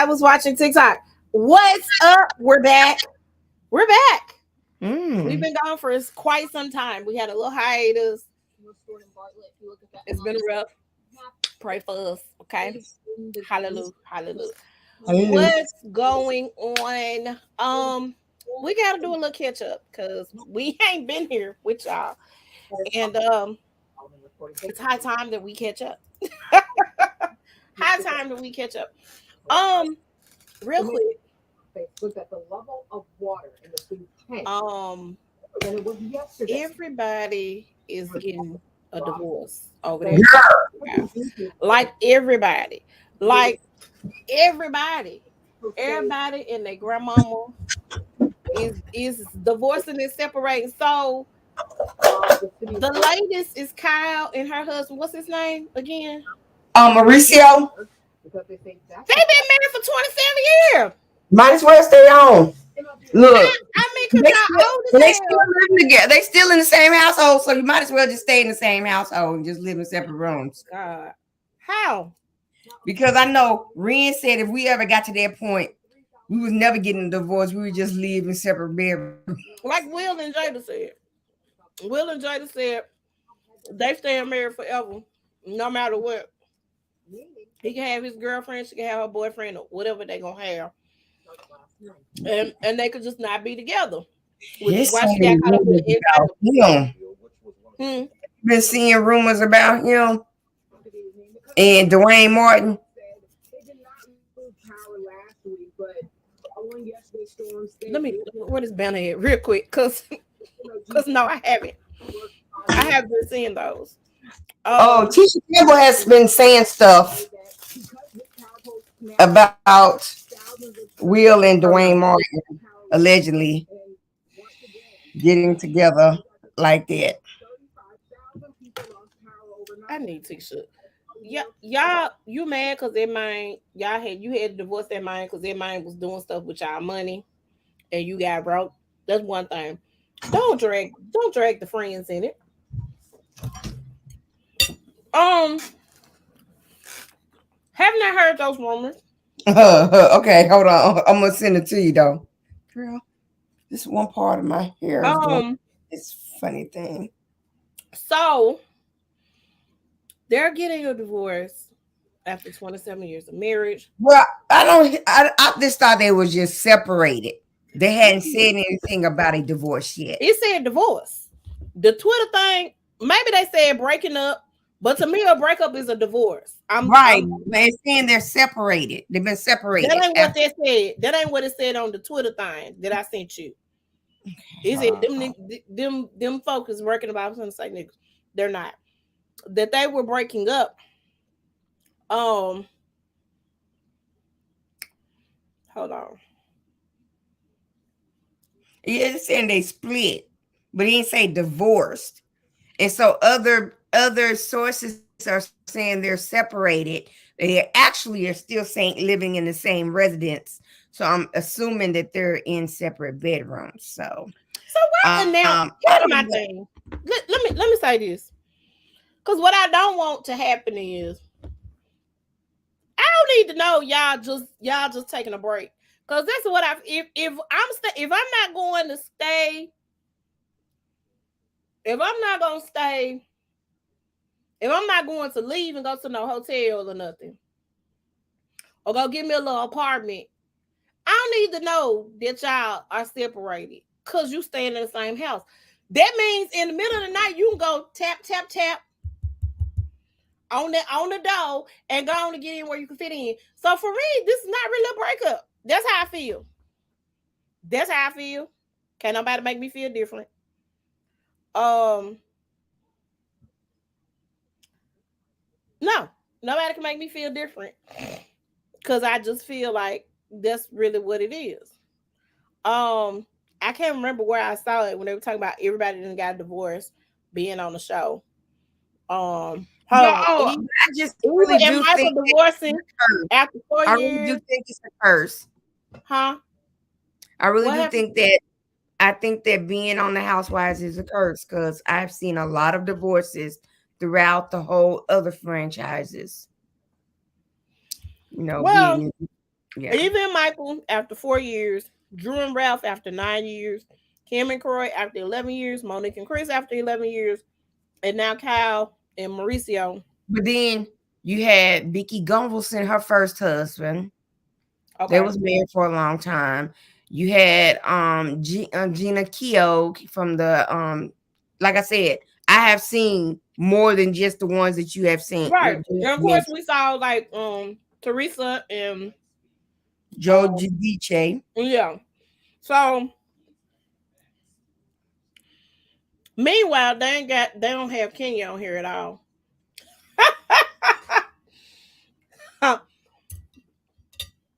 I was watching TikTok. What's up? We're back. We're back. We've been gone for quite some time. We had a little hiatus. It's been rough. Pray for us, okay? Hallelujah. Hallelujah. What's going on? We gotta do a little catch up because we ain't been here with y'all. And it's high time that we catch up. High time that we catch up. Real quick. Look at the level of water in the food tank. And it was yesterday. Everybody is getting a divorce over there. Yeah. Like everybody. Like everybody and their grandmama is divorcing and separating. So the latest is Kyle and her husband. What's his name again? Mauricio. They've been married for 27 years. Might as well stay on. Look, I mean, they still living together. They still in the same household, so you might as well just stay in the same household and just live in separate rooms. God, how? Because I know Ren said if we ever got to that point, we was never getting a divorce. We would just live in separate bedrooms. Like Will and Jada said. Will and Jada said they staying married forever, no matter what. He can have his girlfriend, she can have her boyfriend, or whatever they gonna have. And they could just not be together. Which why she got caught up with him. Been seeing rumors about him and Dwayne Martin. Let me what is Banner at real quick, cause no, I haven't. I have been seeing those. Tisha Campbell has been saying stuff about Will and Dwayne Martin allegedly getting together like that. I need Tisha. Yeah, y'all, you mad because their mind, you had to divorce their mind because their mind was doing stuff with y'all money and you got broke. That's one thing. Don't drag the friends in it. Haven't I heard those rumors? Okay, hold on. I'm gonna send it to you though. Girl, this one part of my hair is it's funny thing. So they're getting a divorce after 27 years of marriage. Well, I just thought they was just separated. They hadn't said anything about a divorce yet. It said divorce. The Twitter thing, maybe they said breaking up, but to me, a breakup is a divorce. They're saying they're separated. They've been separated. That ain't what they said. That ain't what it said on the Twitter thing that I sent you. Is it them folks is working about? I was gonna say niggas. They're not. That they were breaking up. Hold on. Yeah, it's saying they split, but he didn't say divorced. And so other sources are saying they're separated. They actually are still saying living in the same residence. So I'm assuming that they're in separate bedrooms. So what now? Here's my thing. Let me say this. Because what I don't want to happen is I don't need to know y'all just taking a break. Because that's what if I'm not going to stay, if I'm not going to leave and go to no hotel or nothing, or go get me a little apartment, I don't need to know that y'all are separated because you staying in the same house. That means in the middle of the night, you can go tap, tap, tap on the door and go on to get in where you can fit in. So for me, this is not really a breakup. That's how I feel. Can't nobody make me feel different. No, nobody can make me feel different because I just feel like that's really what it is. I can't remember where I saw it when they were talking about everybody that got divorced being on the show. I just really do think divorcing after 4 years. I really do think it's a curse. Huh? I really do think that. I think that being on the Housewives is a curse because I've seen a lot of divorces throughout the whole other franchises. You know, Yeah. Eva and Michael after 4 years, Drew and Ralph after 9 years, Kim and Croy after 11 years, Monique and Chris after 11 years, and now Kyle and Mauricio. But then you had Vicky Gunvalson, her first husband. Okay. They was married for a long time. You had Gina Keogh from the like I said, I have seen more than just the ones that you have seen. Right. And of course we saw like Teresa and Joe Giudice. yeah. So meanwhile, they don't have Kenya on here at all.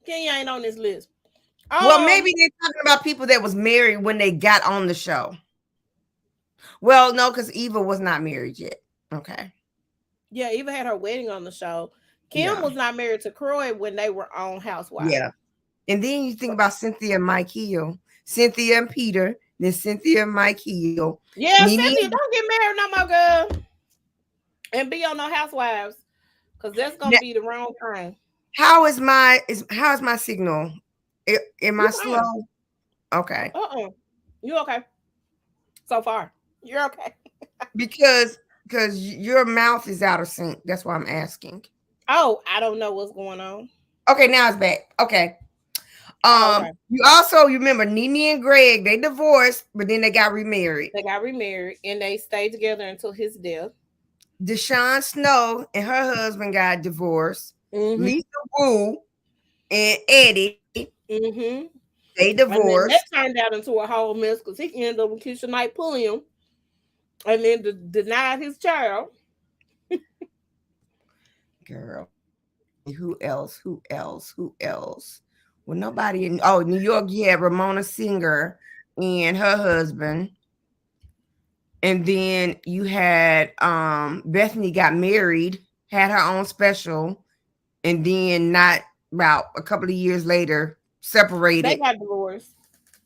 Kenya ain't on this list. Well, maybe they're talking about people that was married when they got on the show. Well, no, because Eva was not married yet. Okay. Yeah, Eva had her wedding on the show. Kim was not married to Croy when they were on Housewives. Yeah. And then you think about Cynthia and Mike Hill, Cynthia and Peter, then Cynthia and Mike Hill. Yeah, Cynthia, don't get married no more, girl. And be on no Housewives. Because that's gonna be the wrong thing. How is my signal? Am I slow? Okay. You okay? So far, you're okay. because your mouth is out of sync. That's why I'm asking. Oh, I don't know what's going on. Okay, now it's back. Okay. You remember Nene and Greg, they divorced, but then they got remarried. They got remarried and they stayed together until his death. Deshawn Snow and her husband got divorced. Mm-hmm. Lisa Wu and Eddie, they divorced. And that turned out into a whole mess because he ended up with Keisha Knight pulling him and then denied his child. Girl, who else? Well, nobody in New York, you had Ramona Singer and her husband. And then you had Bethany got married, had her own special, and then not about a couple of years later separated. They got divorced.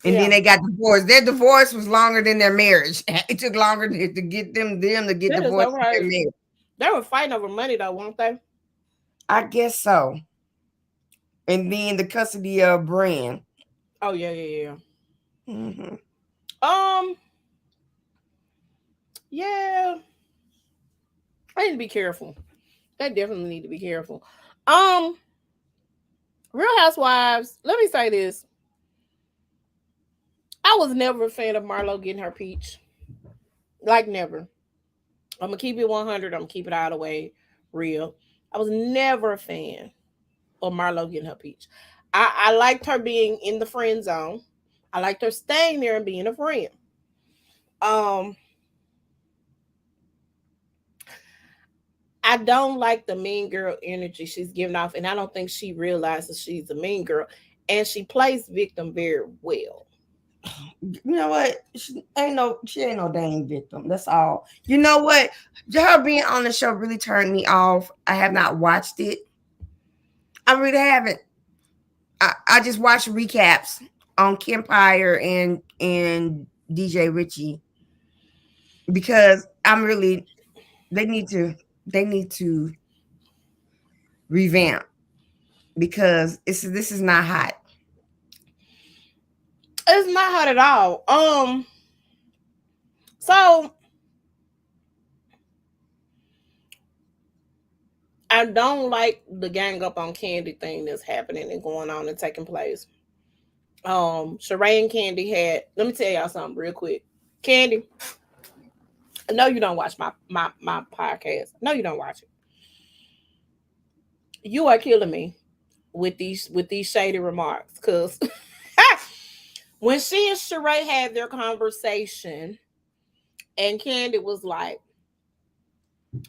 And then they got divorced. Their divorce was longer than their marriage. It took longer to get them to get divorced. They were fighting over money though, weren't they? I guess so. And then the custody of Brand. Oh yeah. Mm-hmm. Yeah. I need to be careful. They definitely need to be careful. Real Housewives, let me say this. I was never a fan of Marlo getting her peach. Like never. I'm gonna keep it 100. I'm gonna keep it all the way real. I was never a fan of Marlo getting her peach. I liked her being in the friend zone. I liked her staying there and being a friend. I don't like the mean girl energy she's giving off, and I don't think she realizes she's a mean girl. And she plays victim very well. You know what? She ain't no dang victim. That's all. You know what? Her being on the show really turned me off. I have not watched it. I really haven't. I just watched recaps on Kempire and DJ Richie because they need to revamp because this is not hot. It's not hot at all. So I don't like the gang up on Candy thing that's happening and going on and taking place. Sheree and Candy had. Let me tell y'all something real quick. Candy, I know you don't watch my podcast. No, you don't watch it. You are killing me with these shady remarks because when she and Sheree had their conversation, and Candy was like,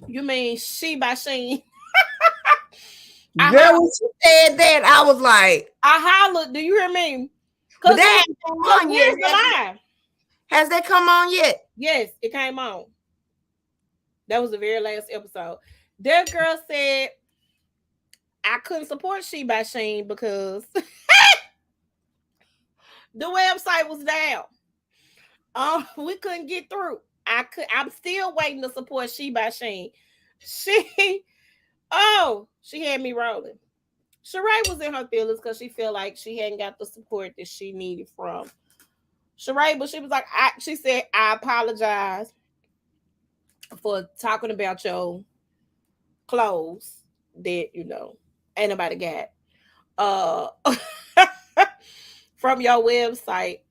"You mean she by Sheen?" Girl, when she said that, I was like, I hollered. Do you hear me? But that ain't come on yet. Has that come on yet? Yes, it came on. That was the very last episode. That girl said I couldn't support She by Sheen because the website was down. We couldn't get through. I'm still waiting to support She by Sheen. She had me rolling. Sheree was in her feelings because she felt like she hadn't got the support that she needed from Sheree, but she was like, she said, I apologize for talking about your clothes that, ain't nobody got. From your website.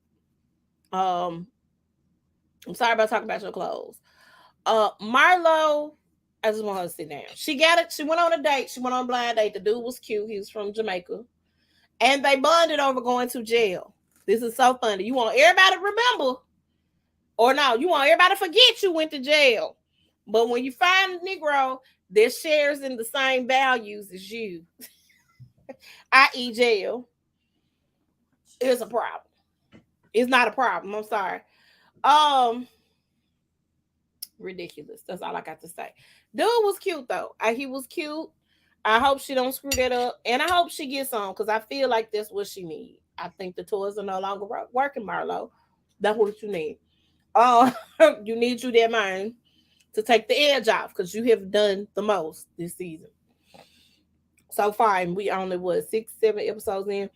I'm sorry about talking about your clothes. Marlo, I just want her to sit down. She got it. She went on a date. She went on a blind date. The dude was cute. He was from Jamaica. And they bonded over going to jail. This is so funny. You want everybody to remember, or no, you want everybody to forget you went to jail. But when you find a Negro that shares in the same values as you, i.e. jail, it's a problem. It's not a problem. I'm sorry. Ridiculous. That's all I got to say. Dude was cute though. He was cute. I hope she don't screw that up, and I hope she gets on because I feel like that's what she needs. I think the toys are no longer working, Marlo. That's what you need. You need you that mind to take the edge off because you have done the most this season. So fine, we only 6-7 episodes in.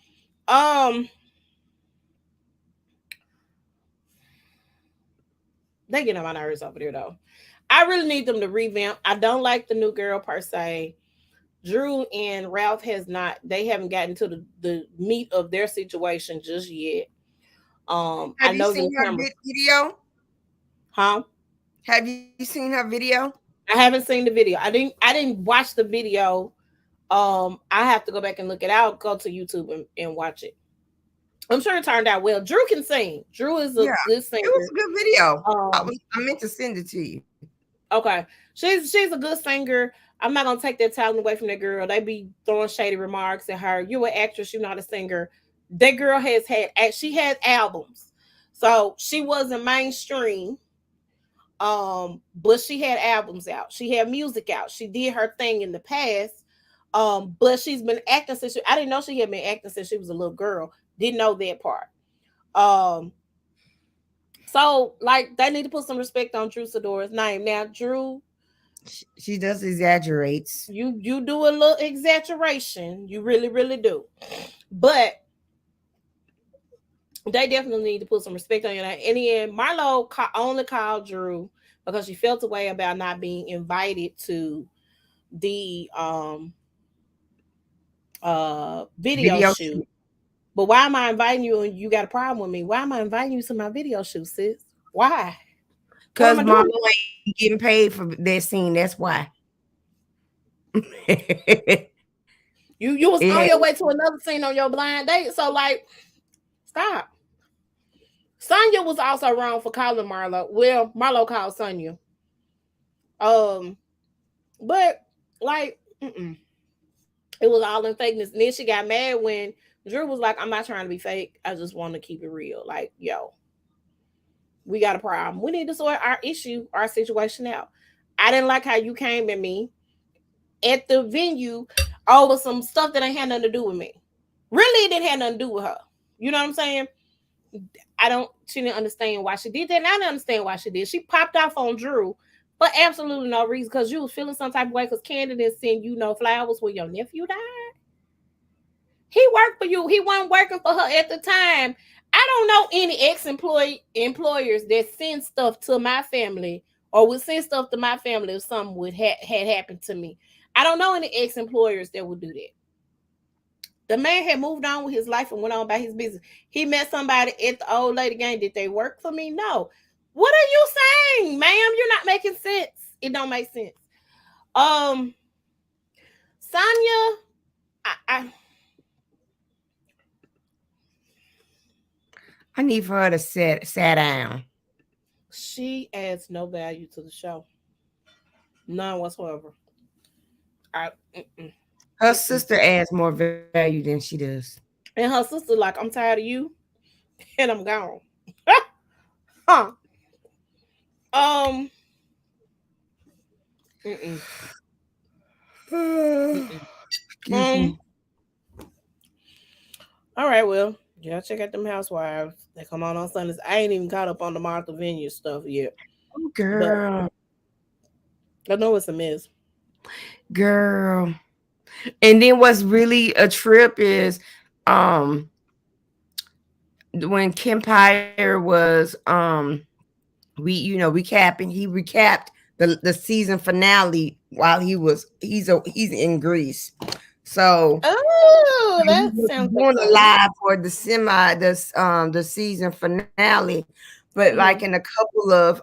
They get on my nerves over there though. I really need them to revamp. I don't like the new girl per se. Drew and Ralph they haven't gotten to the meat of their situation just yet. Have you seen her video? Huh? Have you seen her video? I haven't seen the video. I didn't watch the video. I have to go back and look it out. Go to YouTube and watch it. I'm sure it turned out well. Drew can sing. Drew is a good singer. It was a good video. I meant to send it to you. Okay. She's a good singer. I'm not gonna take that talent away from that girl. They be throwing shady remarks at her. You're an actress, you're not a singer. That girl has albums. So she wasn't mainstream. But she had albums out. She had music out. She did her thing in the past. But she's been acting since I didn't know she had been acting since she was a little girl. Didn't know that part. So like they need to put some respect on Drew Sidora's name. Now, Drew, she does exaggerates. You do a little exaggeration. You really, really do. But they definitely need to put some respect on your name. In the end, Marlo only called Drew because she felt a way about not being invited to the video shoot. But why am I inviting you and you got a problem with me? Why am I inviting you to my video shoot, sis? Why? Because Marlo ain't getting paid for that scene. That's why. You was on your way to another scene on your blind date. So like, stop. Sonya was also wrong for calling Marlo. Well, Marlo called Sonya. But like, it was all in fakeness. And then she got mad when Drew was like, I'm not trying to be fake. I just want to keep it real. Like, yo, we got a problem. We need to sort our situation out. I didn't like how you came at me at the venue over some stuff that ain't had nothing to do with me. Really, it didn't have nothing to do with her. You know what I'm saying? She didn't understand why she did that. And I didn't understand why she did. She popped off on Drew for absolutely no reason because you was feeling some type of way because Candy didn't send you no flowers when your nephew died. He worked for you. He wasn't working for her at the time. I don't know any employers that send stuff to my family or would send stuff to my family if something would had happened to me. I don't know any ex-employers that would do that. The man had moved on with his life and went on about his business. He met somebody at the old lady game. Did they work for me? No. What are you saying, ma'am? You're not making sense. It don't make sense. Sonya, I need for her to sit down. She adds no value to the show. None whatsoever. Her sister adds more value than she does. And her sister like, I'm tired of you and I'm gone. Huh. All right, well, y'all check out them Housewives. They come on Sundays. I ain't even caught up on the Martha Vineyard stuff yet. Oh, girl. But I know it's a mess. Girl. And then what's really a trip is um when Kempire was he recapped the season finale while he's in Greece. So Oh, he that was sounds like doing a fun. live for the season finale, but like in a couple of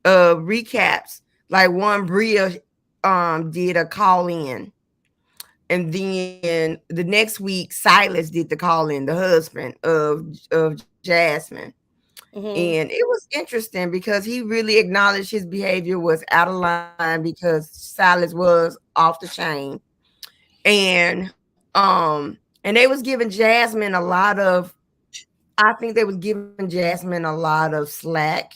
recaps, like one Bria did a call in. And then the next week, Silas did the call in, the husband of Jasmine. And it was interesting because he really acknowledged his behavior was out of line because Silas was off the chain. And they was giving Jasmine a lot of I think they was giving Jasmine a lot of slack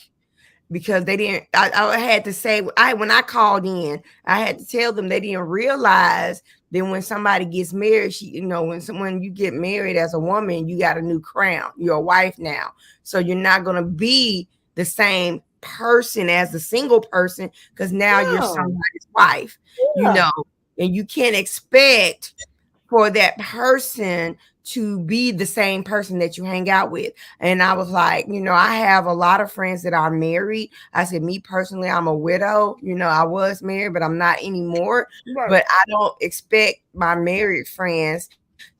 because they didn't I had to say when I called in, I had to tell them they didn't realize that when somebody gets married, when you get married as a woman, you got a new crown. You're a wife now. So you're not gonna be the same person as a single person because now you're somebody's wife, Yeah. and you can't expect for that person to be the same person that you hang out with. And I was like, I have a lot of friends that are married. I said, me personally, I'm a widow. I was married, but I'm not anymore. Right. But I don't expect my married friends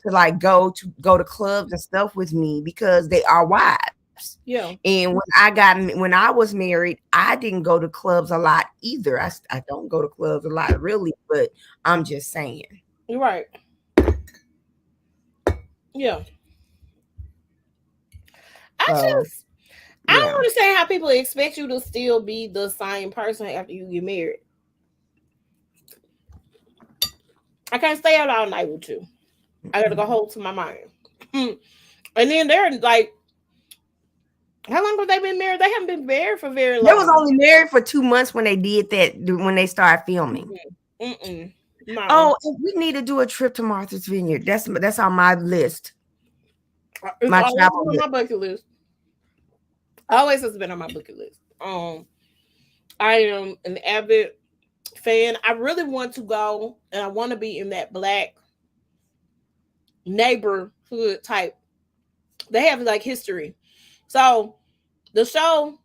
to like go to clubs and stuff with me because they are wives. Yeah. And when I was married, I didn't go to clubs a lot either. I don't go to clubs a lot really, but I'm just saying. You're right. Yeah. So I don't yeah. understand how people expect you to still be the same person after you get married. I can't stay out all night with you. I gotta go home to my mind. And then they're like, how long have they been married? They haven't been married for very They was long. only married for 2 months when they did that, when they started filming. Mm-mm. No. Oh, and we need to do a trip to Martha's Vineyard. That's on my list. It's My always travel been on list. my bucket list. Always has been on my bucket list. I am an avid fan. I really want to go and I want to be in that black neighborhood type. They have like history. So the show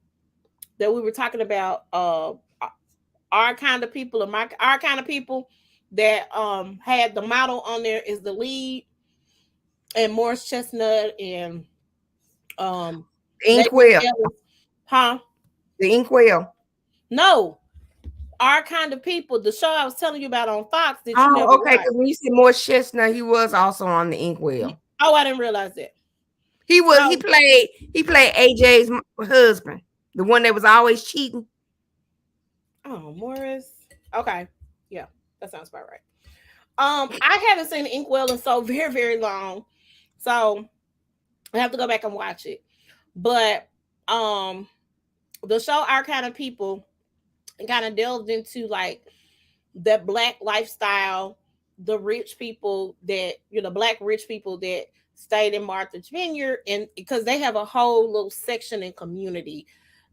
that we were talking about, our kind of people, our kind of people that had the model on there is the lead, and Morris Chestnut and The Inkwell. huh? The Inkwell. No, our kind of people. The show I was telling you about on Fox that you never Oh, okay. watched. Because when you said Morris Chestnut, he was also on the Inkwell. Oh, I didn't realize that. He was. So, He played AJ's husband, the one that was always cheating. oh, Morris. Okay, yeah, that sounds about right. I haven't seen Inkwell in so very very long, so I have to go back and watch it. But the show Our Kind of People kind of delved into like the black lifestyle, the rich people that black rich people that stayed in Martha's Vineyard, and because they have a whole little section and community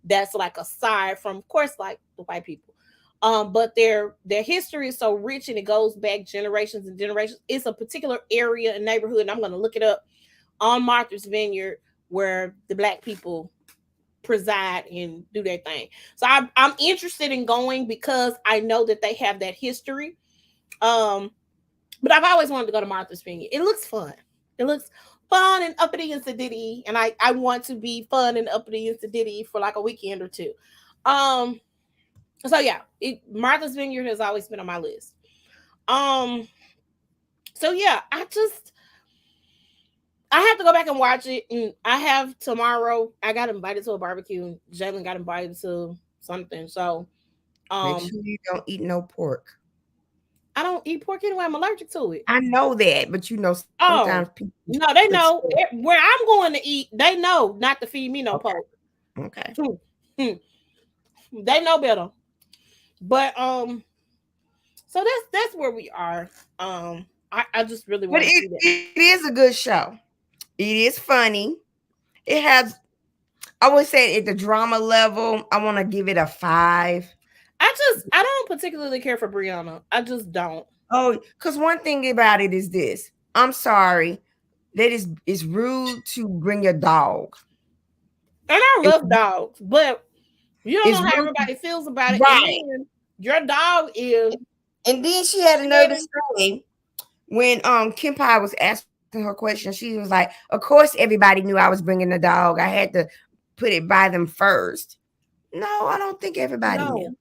that's like aside from, of course, like the white people. But their history is so rich and it goes back generations and generations. It's a particular area and neighborhood, and I'm going to look it up on Martha's Vineyard where the black people preside and do their thing. So I'm interested in going because I know that they have that history. But I've always wanted to go to Martha's Vineyard. It looks fun. It looks fun and uppity and sedity, and I want to be fun and uppity and sedity for like a weekend or two. Um, so yeah, Martha's Vineyard has always been on my list. Um, so yeah, I have to go back and watch it. And I have tomorrow. I got invited to a barbecue. And Jalen got invited to something. So, Make sure you don't eat no pork. I don't eat pork anyway. I'm allergic to it. I know that, but sometimes Oh people no, they put know stuff. where I'm going to eat. They know not to feed me no Okay. pork. Okay. They know better. But so that's where we are. I just really But want to see that. it is a good show. It is funny. It has, I would say at the drama level, I want to give it a 5. I don't particularly care for Brianna. I just don't. Oh, because one thing about it is this. I'm sorry. That is it's rude to bring your dog. And I It's, love dogs, but you don't it's know how rude, everybody feels about it. And right? then your dog is And then she had another scared. story when Kim Pie was asking her question. She was like, "Of course, everybody knew I was bringing the dog. I had to put it by them first." No, I don't think everybody knew. No,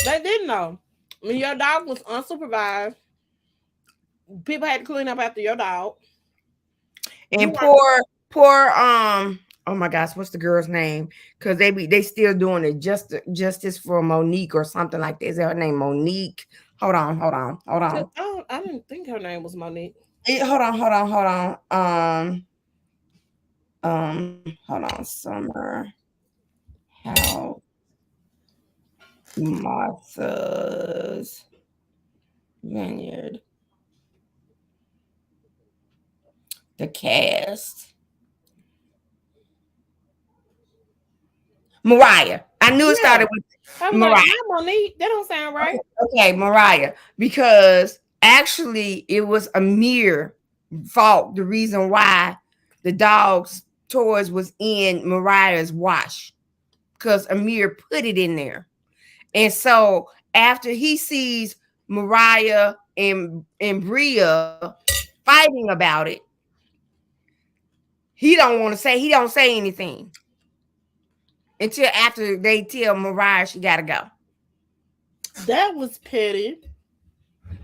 they didn't know. When your dog was unsupervised, people had to clean up after your dog. You And weren't. poor oh my gosh, what's the girl's name? Because they still doing it justice for Monique or something like that. Is that her name Monique? Hold on. Oh, I didn't think her name was Monique. Hold on. Hold on. Summer House Martha's Vineyard. The cast. Mariah. I knew it Yeah, started with I was like, Mariah. not Monique. That don't sound right. Okay, Mariah. Because actually it was Amir fault. The reason why the dog's toys was in Mariah's wash. Because Amir put it in there. And so after he sees Mariah and Bria fighting about it, he don't say anything until after they tell Mariah she gotta go. That was petty.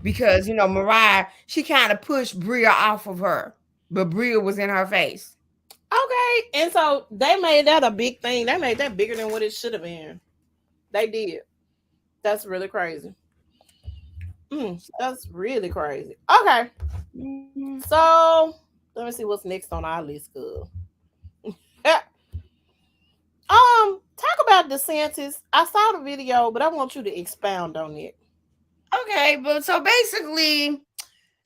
Because Mariah, she kind of pushed Bria off of her, but Bria was in her face. Okay, and so they made that a big thing. They made that bigger than what it should have been. They did. That's really crazy. That's really crazy. Okay, so let me see what's next on our list. Good. Talk about DeSantis. I saw the video, but I want you to expound on it. Okay, but so basically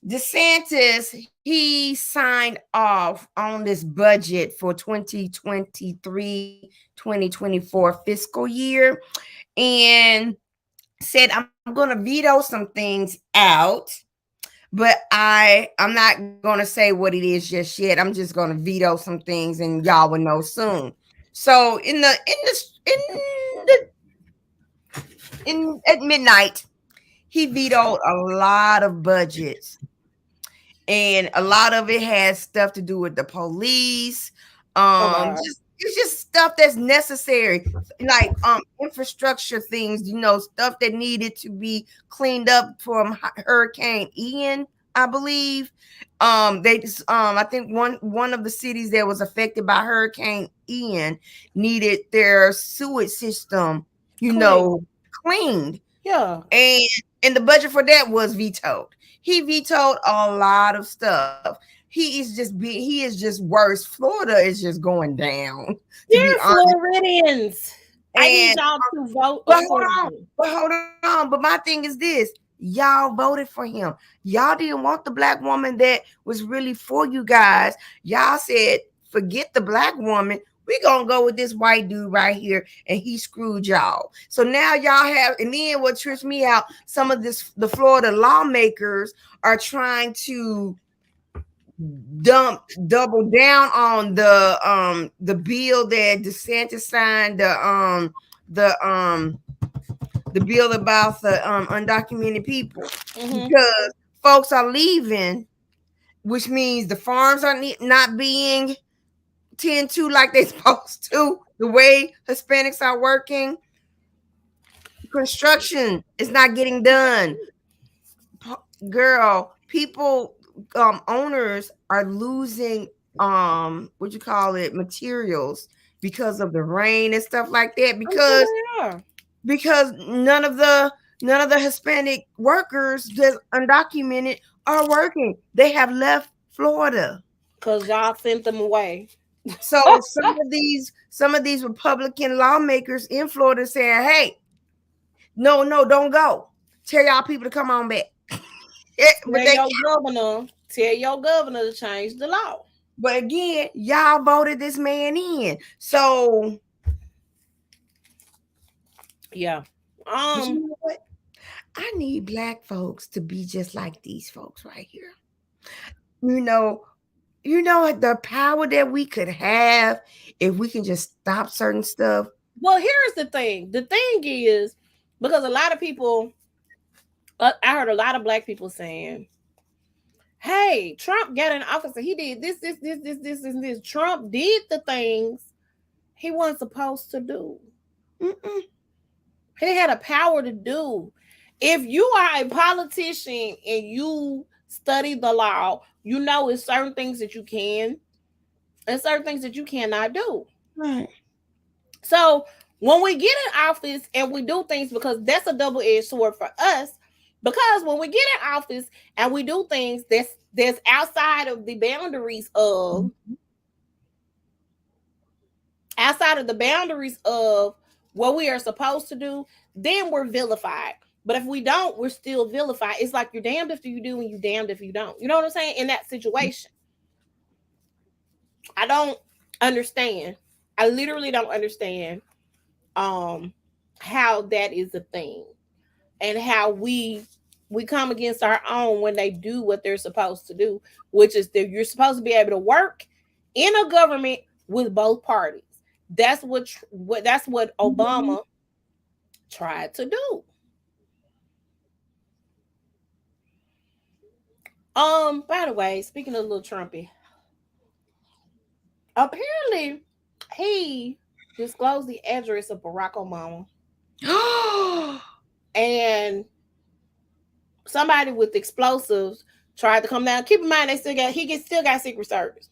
DeSantis, he signed off on this budget for 2023-2024 fiscal year and said, I'm going to veto some things out, but I'm not going to say what it is just yet. I'm just going to veto some things and y'all will know soon. So at midnight, he vetoed a lot of budgets, and a lot of it has stuff to do with the police. Oh, It's just stuff that's necessary, like infrastructure things, stuff that needed to be cleaned up from Hurricane Ian, I believe. I think one of the cities that was affected by Hurricane Ian needed their sewage system, cleaned. Yeah. And the budget for that was vetoed. He vetoed a lot of stuff. He is just worse. Florida is just going down, to be Dear honest. Floridians, I need y'all to vote. But hold on. But my thing is this: y'all voted for him. Y'all didn't want the black woman that was really for you guys. Y'all said, forget the black woman. We're gonna go with this white dude right here, and he screwed y'all. So now y'all have, and then what trips me out, the Florida lawmakers are trying to double down on the bill that DeSantis signed, the bill about the undocumented people, because folks are leaving, which means the farms are not being tend to like they're supposed to, the way Hispanics are working. Construction is not getting done. Girl, people, owners are losing materials because of the rain and stuff like that, because none of the Hispanic workers that's undocumented are working. They have left Florida because y'all sent them away. So some of these Republican lawmakers in Florida saying, "Hey, no, don't go. Tell y'all people to come on back." Tell your governor to change the law. But again, y'all voted this man in. So yeah. You know what? I need black folks to be just like these folks right here. You know, the power that we could have if we can just stop certain stuff. Well, here's the thing. The thing is, because a lot of people, I heard a lot of black people saying, hey, Trump got in office and he did this. Trump did the things he wasn't supposed to do. Mm-mm. He had a power to do. If you are a politician and you study the law, you know it's certain things that you can and certain things that you cannot do. Right. So when we get in office and we do things, because that's a double-edged sword for us, because when we get in office and we do things that's outside of the boundaries of what we are supposed to do, then we're vilified. But if we don't, we're still vilified. It's like you're damned if you do and you're damned if you don't. You know what I'm saying? In that situation, I don't understand. I literally don't understand how that is a thing, and how we come against our own when they do what they're supposed to do, which is that you're supposed to be able to work in a government with both parties. That's what Obama tried to do. By the way, speaking of little Trumpy, apparently he disclosed the address of Barack Obama. And somebody with explosives tried to come down. Keep in mind, he still got Secret Service.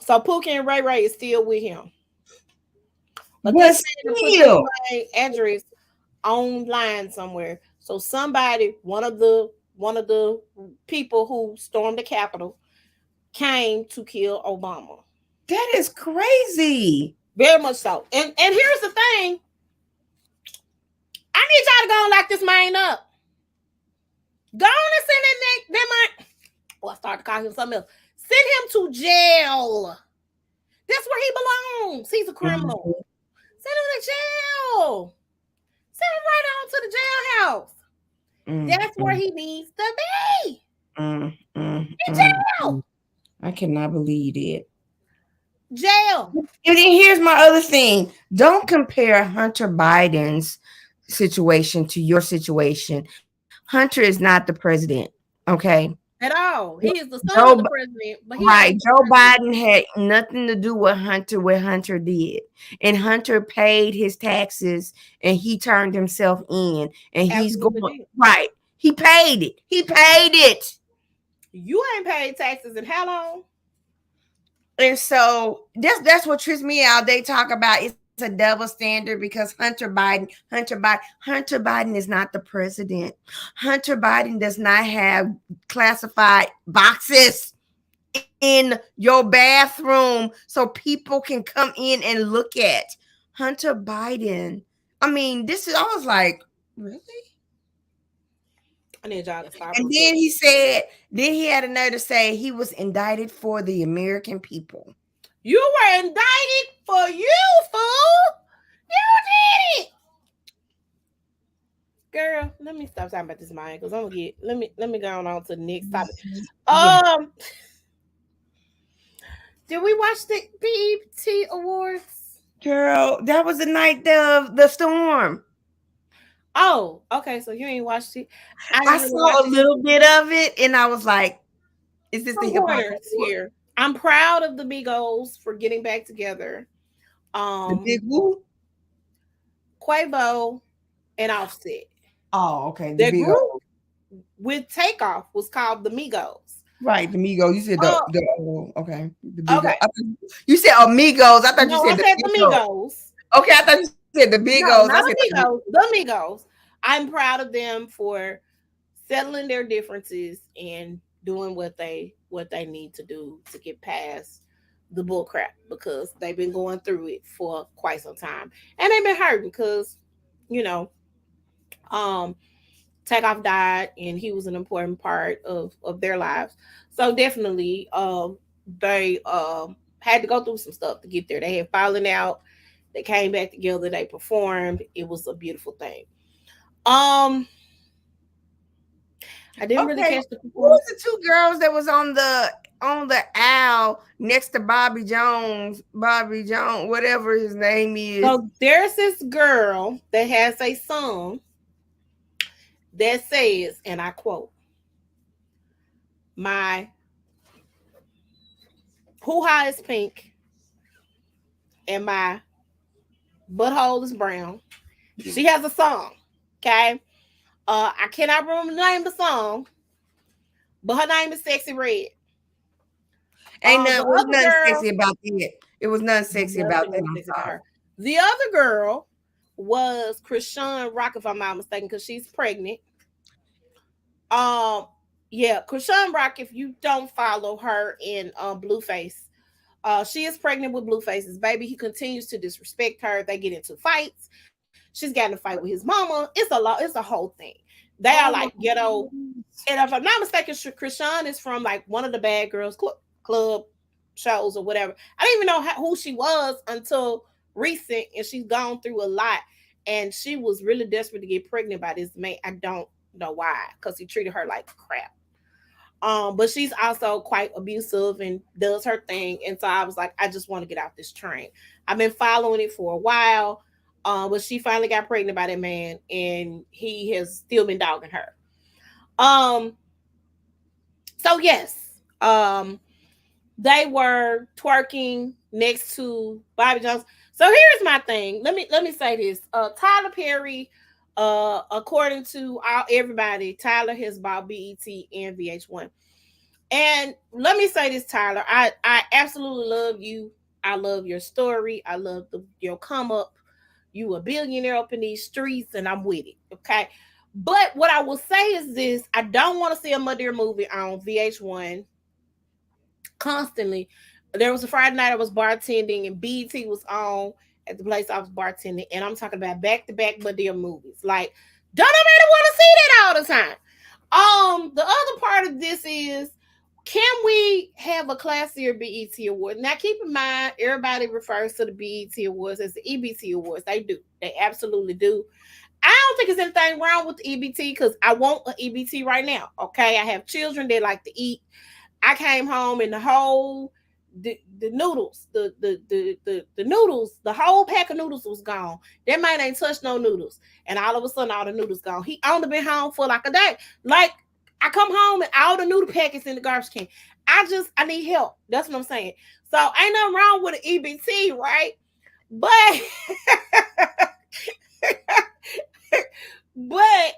So Pookie and Ray Ray is still with him. But they said to put the address online somewhere. So somebody, one of the people who stormed the Capitol, came to kill Obama. That is crazy. Very much so. And here's the thing. I need y'all to go and lock this man up. Go on and send that man. Well, I started to call him something else. Send him to jail. That's where he belongs. He's a criminal. Mm-hmm. Send him to jail. Send him right on to the jailhouse. Mm-hmm. That's where he needs to be. In jail. I cannot believe it. Jail. And then here's my other thing. Don't compare Hunter Biden's situation to your situation. Hunter is not the president, okay? At all. He is the son of the president. But right. Joe Biden had nothing to do with what Hunter did. And Hunter paid his taxes and he turned himself in. And he's going, right. He paid it. You ain't paid taxes in how long? And so that's what trips me out. They talk about it's a double standard because Hunter Biden is not the president. Hunter Biden does not have classified boxes in your bathroom so people can come in and look at Hunter Biden. I mean, I was like, really? I need y'all to stop. And then he had another to say he was indicted for the American people. You were indicted for you, fool. You did it. Girl, let me stop talking about this man because I'm gonna let me go on to the next topic. Did we watch the BET Awards? Girl, that was the night of the storm. Oh, okay. So you ain't watched it. I saw a little bit of it, and I was like, "Is this the hip hop here?" I'm proud of the Migos for getting back together. The big who? Quavo and Offset. Oh, okay. The group with Takeoff was called the Migos. Right, the Migos. You said okay. Okay. You said Amigos. I thought you said the Migos. Okay, I thought you said the Migos. No, the Migos. I'm proud of them for settling their differences and doing what they need to do to get past the bull crap, because they've been going through it for quite some time and they've been hurting because Takeoff died and he was an important part of their lives. So definitely they had to go through some stuff to get there. They had fallen out. They came back together. They performed. It was a beautiful thing. I didn't really Okay, catch the who was performance. the two girls that was on the owl next to Bobby Jones? Bobby Jones, whatever his name is. So there's this girl that has a song that says, and I quote, "My hoo-ha is pink and my butthole is brown." She has a song. Okay. I cannot remember the name of the song, but her name is Sexy Red. Ain't The nothing was other nothing girl, sexy about that. It was nothing sexy about nothing that. was I'm sexy about sorry. her. The other girl was Krishan Rock, if I'm not mistaken, because she's pregnant. Um, yeah, Krishan Rock. If you don't follow her in Blueface, she is pregnant with Blueface's baby. He continues to disrespect her. They get into fights. She's got in a fight with his mama. It's a lot. It's a whole thing. They are Oh like my ghetto. goodness. And if I'm not mistaken, Krishan is from like one of the Bad Girls Club shows or whatever. I didn't even know who she was until recent, and she's gone through a lot. And she was really desperate to get pregnant by this man. I don't know why, because he treated her like crap. But she's also quite abusive and does her thing. And so I was like, I just want to get off this train. I've been following it for a while. But she finally got pregnant by that man, and he has still been dogging her. Um, so yes, they were twerking next to Bobby Jones. So here's my thing. Let me say this. Tyler Perry, according to everybody, Tyler has bought BET and VH1. And let me say this, Tyler. I absolutely love you. I love your story. I love your come up. You a billionaire up in these streets, and I'm with it. Okay. But what I will say is this: I don't want to see a Mother movie on VH1 constantly. There was a Friday night I was bartending, and BET was on at the place I was bartending, and I'm talking about back to back Madea movies. Like, don't nobody want to see that all the time. The other part of this is, can we have a classier BET award? Now, keep in mind, everybody refers to the BET awards as the EBT awards. They do. They absolutely do. I don't think there's anything wrong with the EBT, because I want an EBT right now. Okay. I have children, they like to eat. I came home and the noodles, the noodles, the whole pack of noodles was gone. That man ain't touched no noodles. And all of a sudden all the noodles gone. He only been home for like a day. Like, I come home and all the noodle packets in the garbage can. I need help. That's what I'm saying. So ain't nothing wrong with an EBT, right? But but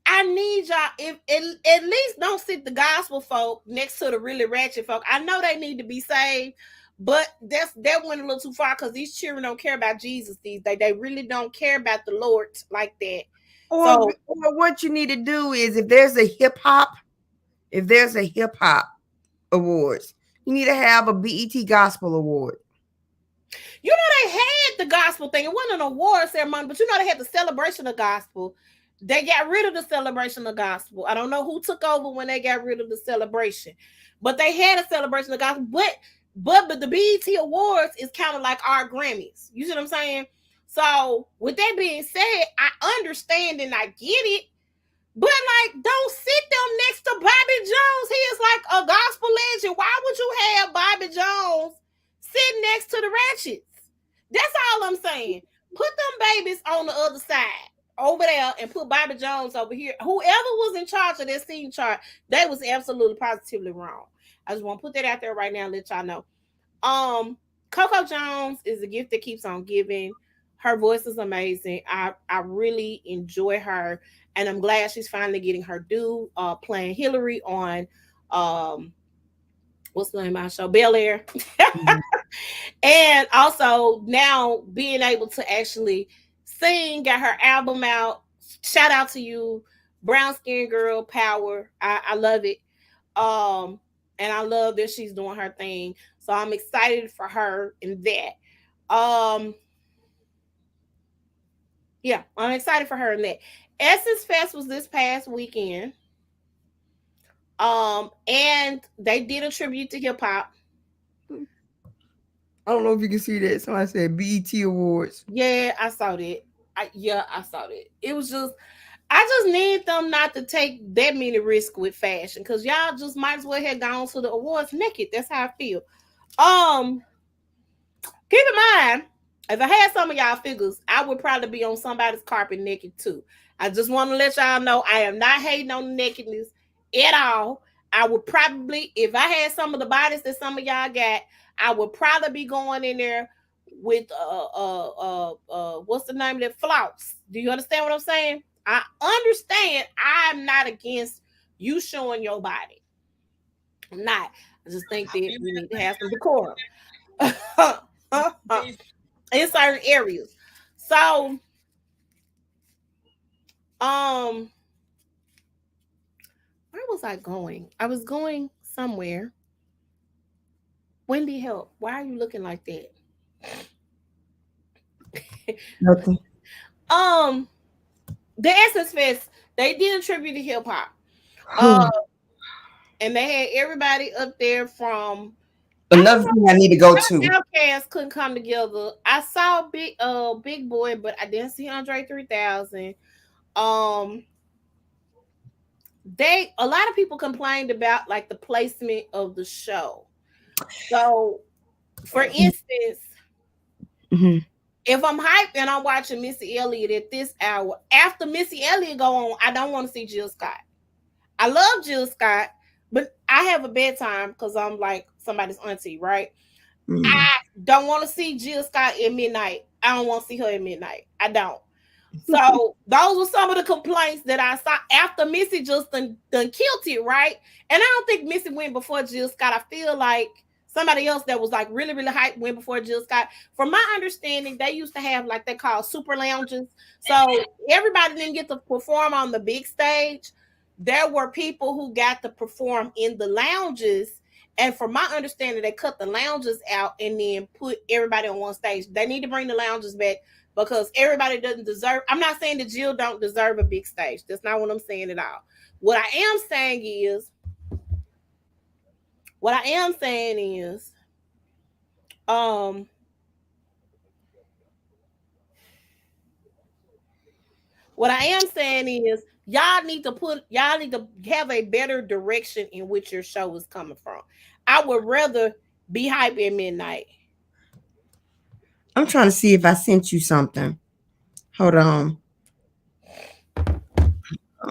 I need y'all, if at least don't sit the gospel folk next to the really ratchet folk. I know they need to be saved, but that went a little too far, because these children don't care about Jesus these days. They really don't care about the Lord like that. So Or what you need to do is, if there's a hip hop awards, you need to have a BET Gospel Award. you know, they had the gospel thing. It wasn't an award ceremony, but you know they had the celebration of gospel. They got rid of the celebration of gospel. I don't know who took over when they got rid of the celebration, but they had a celebration of gospel. But the BET Awards is kind of like our Grammys. You see what I'm saying? So with that being said, I understand and I get it. But like, don't sit them next to Bobby Jones. He is like a gospel legend. Why would you have Bobby Jones sitting next to the ratchets? That's all I'm saying. Put them babies on the other side over there and put Bobby Jones over here. Whoever was in charge of that scene chart, they was absolutely positively wrong. I just want to put that out there right now and let y'all know. Coco Jones is a gift that keeps on giving. Her voice is amazing. I really enjoy her, and I'm glad she's finally getting her due. Playing Hillary on what's the name of our show, Bel Air. Mhm. And also now being able to actually sing, got her album out. Shout out to you, Brown Skin Girl Power. I love it. Um, and I love that she's doing her thing. So I'm excited for her in that. Yeah, I'm excited for her in that. Essence Fest was this past weekend. And they did a tribute to hip hop. I don't know if you can see that. Somebody said BET Awards. Yeah, I saw that. I saw that. It was just, I just need them not to take that many risks with fashion, because y'all just might as well have gone to the awards naked. That's how I feel. Um, Keep in mind, if I had some of y'all figures, I would probably be on somebody's carpet naked too. I just want to let y'all know I am not hating on the nakedness at all. I would probably, if I had some of the bodies that some of y'all got, I would probably be going in there with what's the name of that, flounce. Do you understand what I'm saying? I understand. I'm not against you showing your body. I'm not. I just think that we need to have some decorum. In certain areas. So, where was I going? I was going somewhere. Wendy, help. Why are you looking like that? Nothing. The Essence Fest, they did a tribute to hip hop. And they had everybody up there from another thing I need to go to. Outcast couldn't come together. I saw Big Boy, but I didn't see Andre 3000. A lot of people complained about like the placement of the show. So, for instance, if I'm hyped and I'm watching Missy Elliott at this hour, after Missy Elliott go on, I don't want to see Jill Scott. I love Jill Scott, but I have a bedtime because I'm like somebody's auntie, right? I don't want to see Jill Scott at midnight. I don't want to see her at midnight. I don't. So those were some of the complaints that I saw after Missy just done killed it, right? And I don't think Missy went before Jill Scott. I feel like somebody else that was like really, really hyped went before Jill Scott. From my understanding, they used to have like they call super lounges. So everybody didn't get to perform on the big stage. There were people who got to perform in the lounges. And from my understanding, they cut the lounges out and then put everybody on one stage. They need to bring the lounges back because everybody doesn't deserve. I'm not saying that Jill don't deserve a big stage. That's not what I'm saying at all. What I am saying is, y'all need to have a better direction in which your show is coming from. I would rather be hype at midnight. I'm trying to see if I sent you something. Hold on.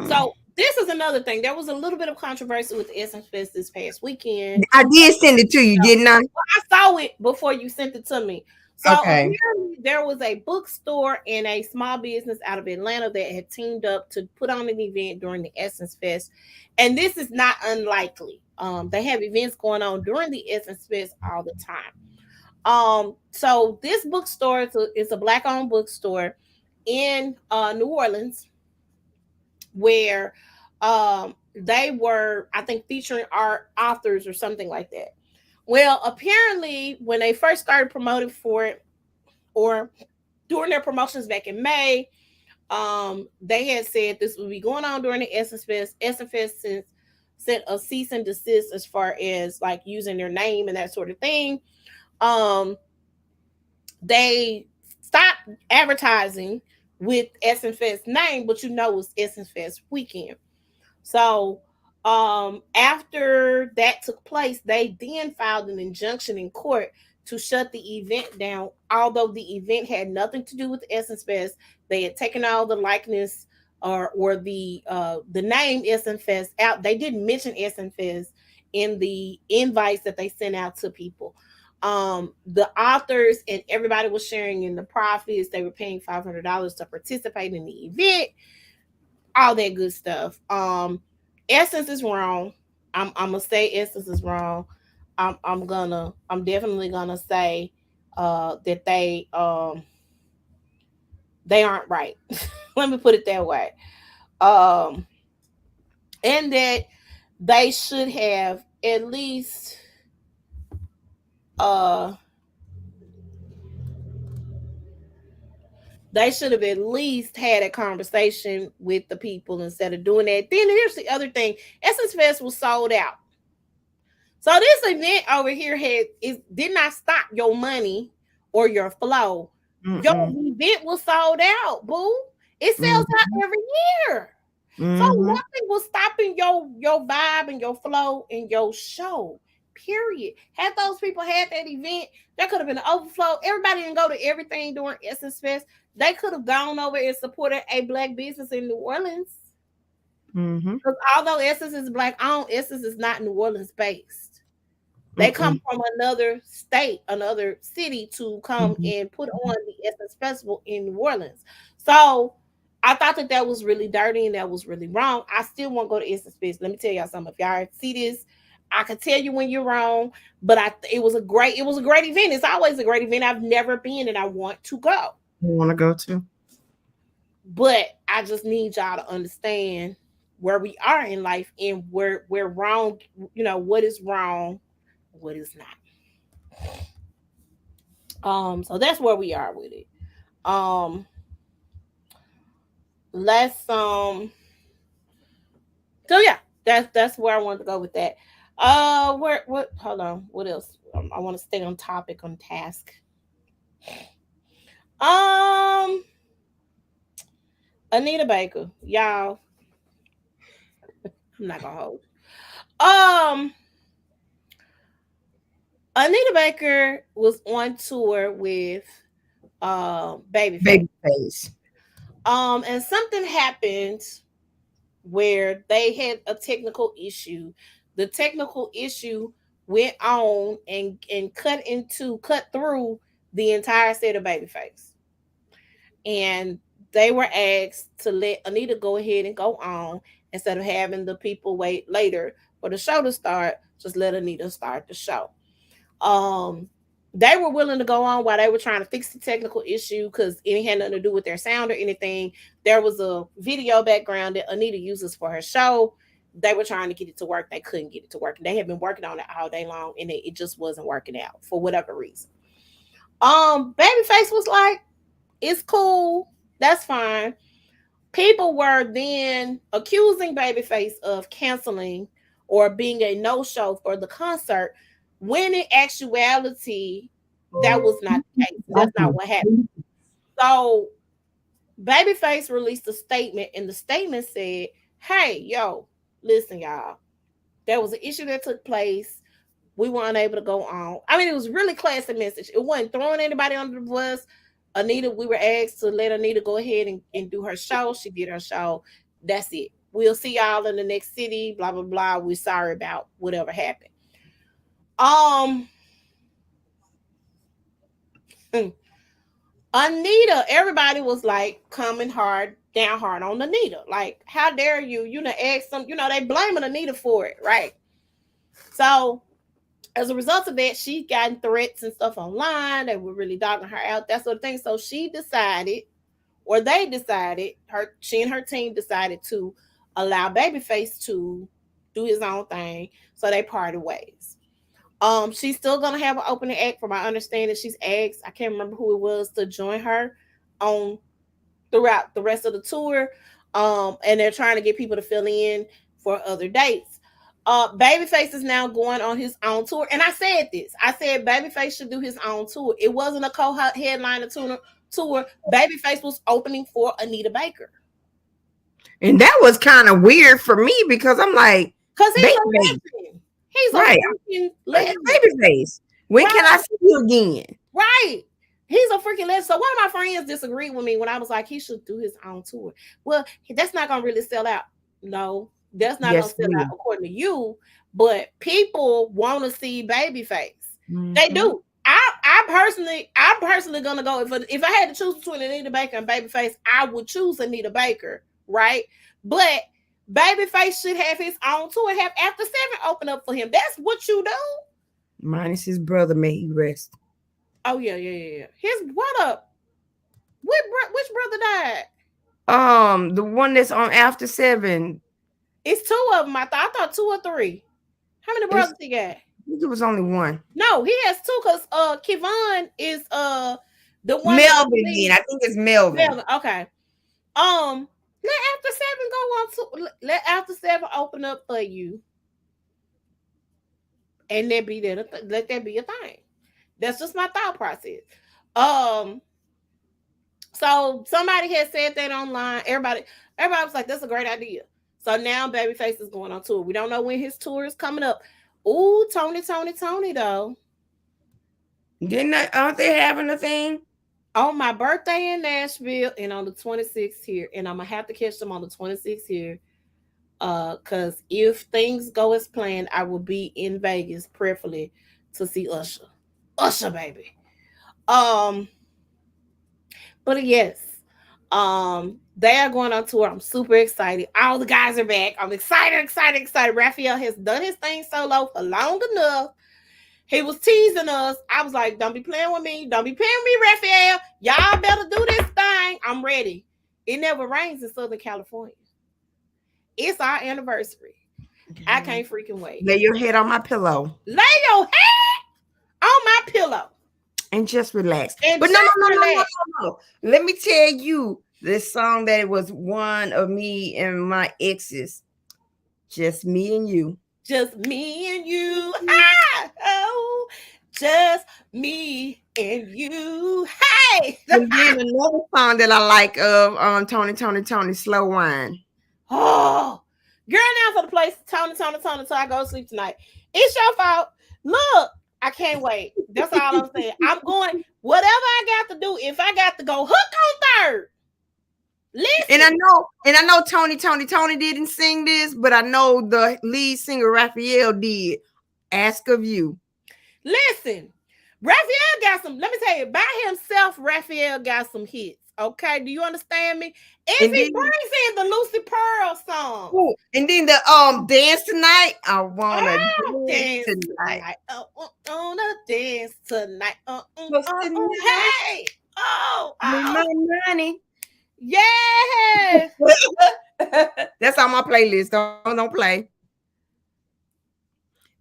So this is another thing. There was a little bit of controversy with the Essence Fest this past weekend. I did send it to you, didn't I? Well, I saw it before you sent it to me. So apparently there was a bookstore and a small business out of Atlanta that had teamed up to put on an event during the Essence Fest. And this is not unlikely. They have events going on during the Essence Fest all the time. So this bookstore is a Black-owned bookstore in New Orleans, where they were, I think, featuring art authors or something like that. Well, apparently, when they first started promoting for it, or during their promotions back in May, they had said this would be going on during the Essence Fest. Essence Fest sent a cease and desist as far as like using their name and that sort of thing. They stopped advertising with Essence Fest name, but it's Essence Fest weekend. So after that took place, they then filed an injunction in court to shut the event down. Although the event had nothing to do with Essence Fest, they had taken all the likeness or the name Essence Fest out. They didn't mention Essence Fest in the invites that they sent out to people. The authors and everybody was sharing in the profits. They were paying $500 to participate in the event, all that good stuff. Essence is wrong. I'm gonna say Essence is wrong. I'm definitely gonna say that they aren't right. Let me put it that way. And that they should have at least had a conversation with the people instead of doing that. Then here's the other thing. Essence Fest was sold out. So this event over here did not stop your money or your flow. Your event was sold out, boo. It sells out every year. So nothing was stopping your vibe and your flow and your show. Period. Had those people had that event, there could have been an overflow. Everybody didn't go to everything during Essence Fest. They could have gone over and supported a black business in New Orleans. Because although Essence is black owned, Essence is not New Orleans based. They come from another state, another city to come and put on the Essence Festival in New Orleans. So I thought that was really dirty and that was really wrong. I still won't go to Essence Fest. Let me tell y'all something. If y'all see this, I can tell you when you're wrong. But it was a great event. It's always a great event. I've never been and I want to go. You want to go to? But I just need y'all to understand where we are in life and where we're wrong. You know what is wrong, what is not. So that's where we are with it. Let's so yeah, that's where I wanted to go with that. What hold on, what else? I want to stay on topic, on task. Anita Baker, y'all. I'm not gonna hold. Anita Baker was on tour with Babyface. And something happened where they had a technical issue. The technical issue went on and cut through the entire set of Babyface. And they were asked to let Anita go ahead and go on instead of having the people wait later for the show to start. Just let Anita start the show. They were willing to go on while they were trying to fix the technical issue because it had nothing to do with their sound or anything. There was a video background that Anita uses for her show. They were trying to get it to work. They couldn't get it to work. And they had been working on it all day long and it just wasn't working out for whatever reason. Babyface was like, it's cool. That's fine. People were then accusing Babyface of canceling or being a no-show for the concert, when in actuality, that was not the case. That's not what happened. So Babyface released a statement, and the statement said, hey, yo, listen, y'all. There was an issue that took place. We were unable to go on. I mean, it was really classy message. It wasn't throwing anybody under the bus. Anita, we were asked to let Anita go ahead and do her show. She did her show. That's it. We'll see y'all in the next city, blah, blah, blah. We're sorry about whatever happened. Anita, everybody was like coming down hard on Anita. Like, how dare you? You know, ask some, they blaming Anita for it, right? So as a result of that, she gotten threats and stuff online. They were really dogging her out, that sort of thing. So she decided, or they decided, she and her team decided to allow Babyface to do his own thing. So they parted ways. She's still gonna have an opening act. From my understanding, she's asked, I can't remember who it was, to join her on throughout the rest of the tour. And they're trying to get people to fill in for other dates. Babyface is now going on his own tour. And I said this. I said Babyface should do his own tour. It wasn't a co-headliner tour. Babyface was opening for Anita Baker. And that was kind of weird for me because I'm like, because he's a legend. He's right. a legend. Babyface. When can I see you again? Right. He's a freaking legend. So one of my friends disagreed with me when I was like, he should do his own tour. Well, that's not going to really sell out. No, that's not going to sell out according to you. But people want to see Babyface. Mm-hmm. They do. I'm personally gonna go if I had to choose between Anita Baker and Babyface, I would choose Anita Baker, right? But Babyface should have his own tour and have After 7 open up for him. That's what you do. Minus his brother, may he rest. Oh yeah. His what up? Which brother died? The one that's on After 7. It's 2 of them. I thought 2 or 3. How many brothers he got? I think it was only 1. No, he has 2 because Kevon is the one. Melvin. I think it's Melvin. Okay. Let After 7 go on to let After 7 open up for you, and let that be a thing. That's just my thought process. So somebody had said that online. Everybody was like, that's a great idea. So now Babyface is going on tour. We don't know when his tour is coming up. Ooh, Tony though. Aren't they having a thing? On my birthday in Nashville and on the 26th here. And I'm gonna have to catch them on the 26th here. Cause if things go as planned, I will be in Vegas, prayerfully, to see Usher. Usher, baby. Um, but yes, they are going on tour. I'm super excited. All the guys are back. I'm excited. Raphael has done his thing solo for long enough. He was teasing us. I was like, don't be playing with me. Don't be playing with me, Raphael. Y'all better do this thing. I'm ready. It never rains in Southern California. It's our anniversary. I can't freaking wait. Lay your head on my pillow. Lay your head on my pillow. And just relax. But no. Let me tell you this song that it was one of me and my exes. Just me and you. Just me and you. Oh, just me and you. Hey. And then another song that I like of Tony, Slow Wine. Oh, girl, now for the place, Tony, so I go to sleep tonight. It's your fault. Look, I can't wait. That's all I'm saying. I'm going, whatever I got to do, if I got to go hook on third. Listen. And I know Tony didn't sing this, but I know the lead singer Raphael did. Ask of You. Listen, Raphael got some, let me tell you, by himself, Raphael got some hits. Okay, do you understand me? If he brings in the Lucy Pearl song. Ooh, and then the Dance Tonight. I wanna dance tonight. I wanna dance tonight. Hey. My money. Yeah. That's on my playlist. Don't play.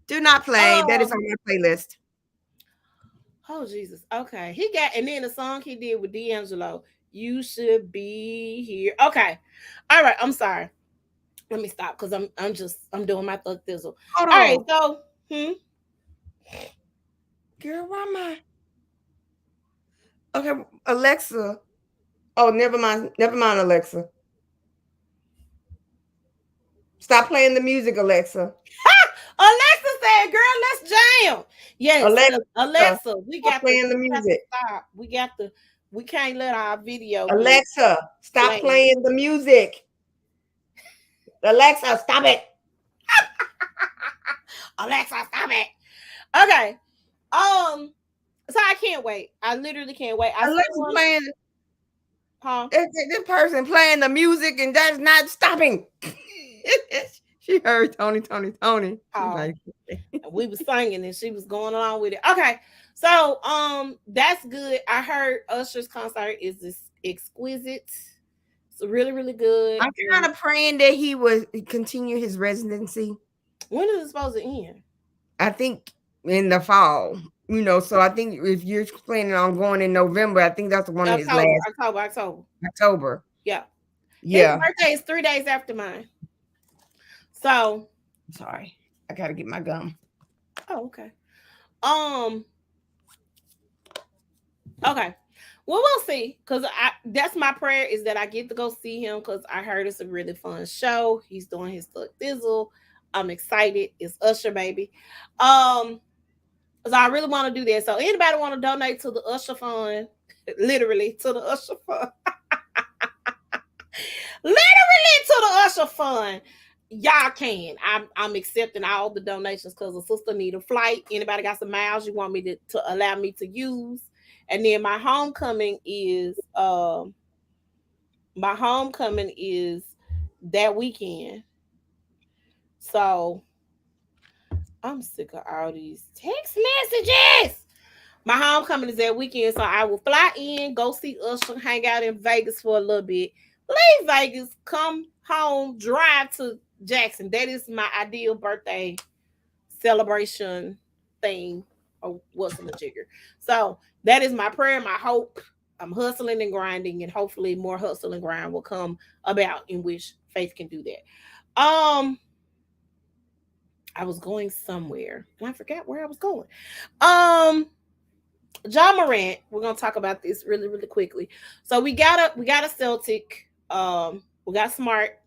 Do not play. That is on my playlist. Oh Jesus. Okay. He got, and then the song he did with D'Angelo, You Should Be Here. Okay. All right. I'm sorry. Let me stop because I'm doing my thug thizzle. All right. So girl, why am I? Okay, Alexa. Oh, never mind, Alexa. Stop playing the music, Alexa. Alexa said, "Girl, let's jam." Yes, Alexa, we got playing the music. Stop. We can't let our video. Alexa, stop playing the music. Alexa, stop it. Alexa, stop it. Okay. So I can't wait. I literally can't wait. Alexa playing. Huh? This person playing the music and that's not stopping. She heard Tony. Like, we was singing and she was going along with it. Okay, so that's good. I heard Usher's concert is exquisite. It's really, really good. I'm kind of praying that he would continue his residency. When is it supposed to end? I think in the fall. So I think if you're planning on going in November, I think that's one of his last. October. Yeah. His birthday is 3 days after mine. So, sorry, I gotta get my gum. Oh, okay. Okay. Well, we'll see. Cause that's my prayer is that I get to go see him. Cause I heard it's a really fun show. He's doing his thug thizzle. I'm excited. It's Usher, baby. So I really want to do that. So anybody want to donate to the Usher Fund? Literally to the Usher Fund. Literally to the Usher Fund. Y'all can. I'm accepting all the donations because a sister need a flight. Anybody got some miles you want me to allow me to use? And then my homecoming is that weekend. So I'm sick of all these text messages. My homecoming is that weekend, so I will fly in, go see Usher, hang out in Vegas for a little bit, leave Vegas, come home, drive to Jackson. That is my ideal birthday celebration thing, or what's in the jigger. So that is my prayer, my hope. I'm hustling and grinding, and hopefully more hustle and grind will come about in which Faith can do that. I was going somewhere and I forgot where I was going. Ja Morant. We're gonna talk about this really, really quickly. So we got a Celtic. We got Smart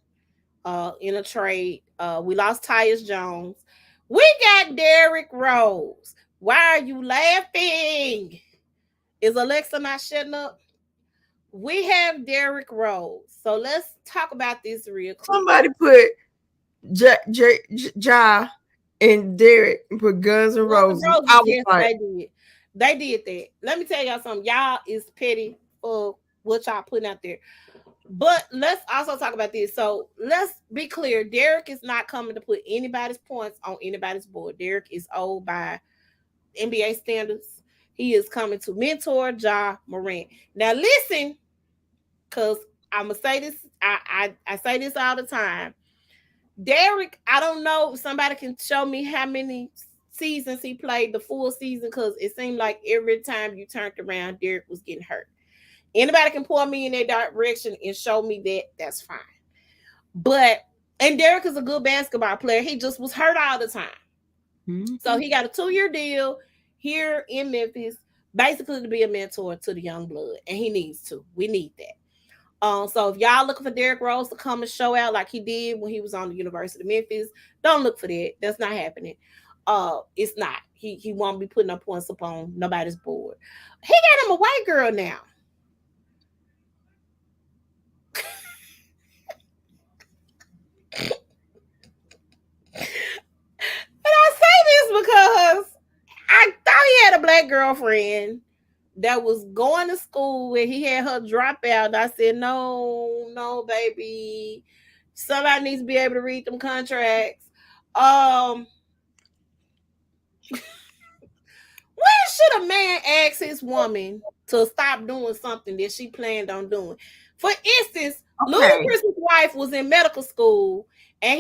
in a trade. We lost Tyus Jones. We got Derrick Rose. Why are you laughing? Is Alexa not shutting up? We have Derrick Rose. So let's talk about this real quick. Somebody put Ja and Derek and put Guns and Roses. I was yes, like, they did. They did that. Let me tell y'all something. Y'all is petty for what y'all putting out there. But let's also talk about this. So let's be clear. Derek is not coming to put anybody's points on anybody's board. Derek is old by NBA standards. He is coming to mentor Ja Morant. Now listen, because I'm gonna say this. I say this all the time. Derek, I don't know if somebody can show me how many seasons he played the full season, because it seemed like every time you turned around, Derek was getting hurt. Anybody can point me in that direction and show me that, that's fine. But, and Derek is a good basketball player. He just was hurt all the time. Mm-hmm. So he got a 2-year deal here in Memphis, basically to be a mentor to the young blood. And he needs to. We need that. So if y'all looking for Derrick Rose to come and show out like he did when he was on the University of Memphis, don't look for that. That's not happening. It's not. He won't be putting up points upon nobody's board. He got him a white girl now. And I say this because I thought he had a black girlfriend that was going to school and he had her drop out. I said, no, baby. Somebody needs to be able to read them contracts. When should a man ask his woman to stop doing something that she planned on doing? For instance, Ludacris' wife was in medical school and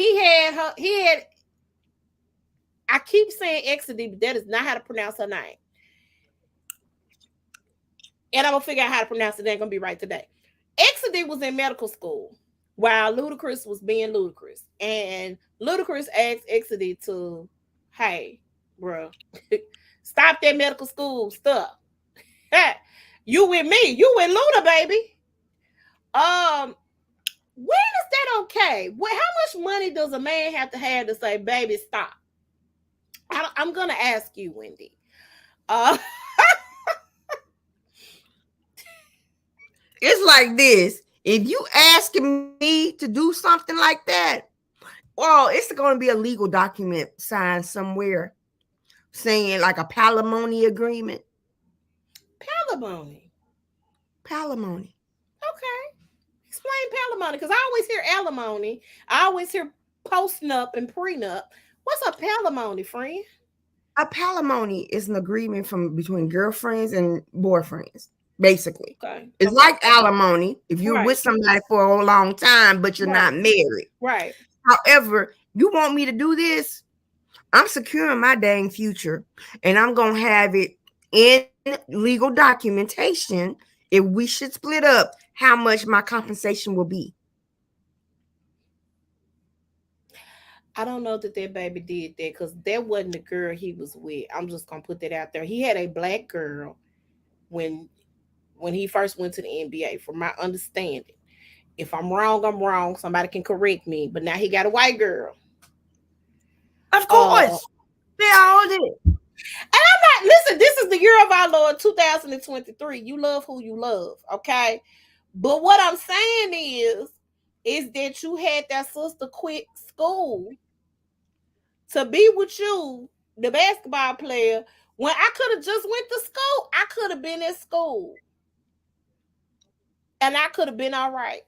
I keep saying Exody, but that is not how to pronounce her name. And I'm going to figure out how to pronounce it. It ain't going to be right today. Exody was in medical school while Ludacris was being Ludacris. And Ludacris asked Exody to, hey, bro, stop that medical school stuff. You with me. You with Luda, baby. When is that okay? How much money does a man have to say, baby, stop? I'm going to ask you, Wendy. It's like this. If you asking me to do something like that, well, it's going to be a legal document signed somewhere saying like a palimony agreement. Palimony. Okay. Explain palimony, because I always hear alimony. I always hear post-nup and prenup. What's a palimony, friend? A palimony is an agreement between girlfriends and boyfriends. Basically, it's like alimony if you're with somebody for a long time, but you're not married. Right. However, you want me to do this, I'm securing my dang future, and I'm gonna have it in legal documentation. If we should split up, how much my compensation will be. I don't know that baby did that, because that wasn't the girl he was with. I'm just gonna put that out there. He had a black girl when he first went to the NBA, from my understanding. If I'm wrong, I'm wrong. Somebody can correct me. But now he got a white girl. Of course. They all did. And I'm not, listen, this is the year of our Lord 2023. You love who you love, okay? But what I'm saying is that you had that sister quit school to be with you, the basketball player, when I could have just went to school. I could have been at school. And I could have been all right.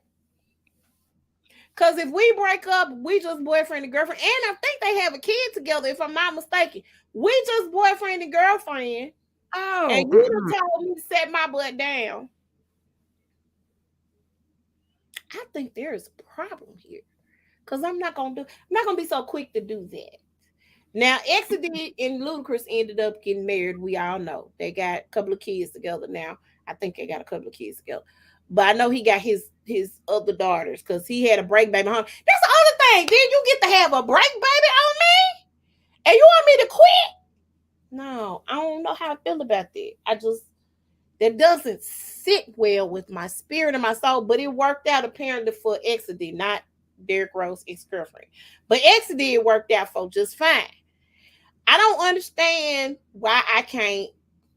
Because if we break up, we just boyfriend and girlfriend. And I think they have a kid together, if I'm not mistaken. We just boyfriend and girlfriend. Oh. And you done told me to set my butt down. I think there is a problem here. Because I'm not gonna be so quick to do that. Now, Exody and Ludacris ended up getting married. We all know. They got a couple of kids together now. I think they got a couple of kids together. But I know he got his other daughters, because he had a break baby home. That's the other thing. Then you get to have a break baby on me? And you want me to quit? No, I don't know how I feel about that. That doesn't sit well with my spirit and my soul, but it worked out apparently for Exody, not Derrick Rose ex-girlfriend. But Exody worked out for just fine. I don't understand why I can't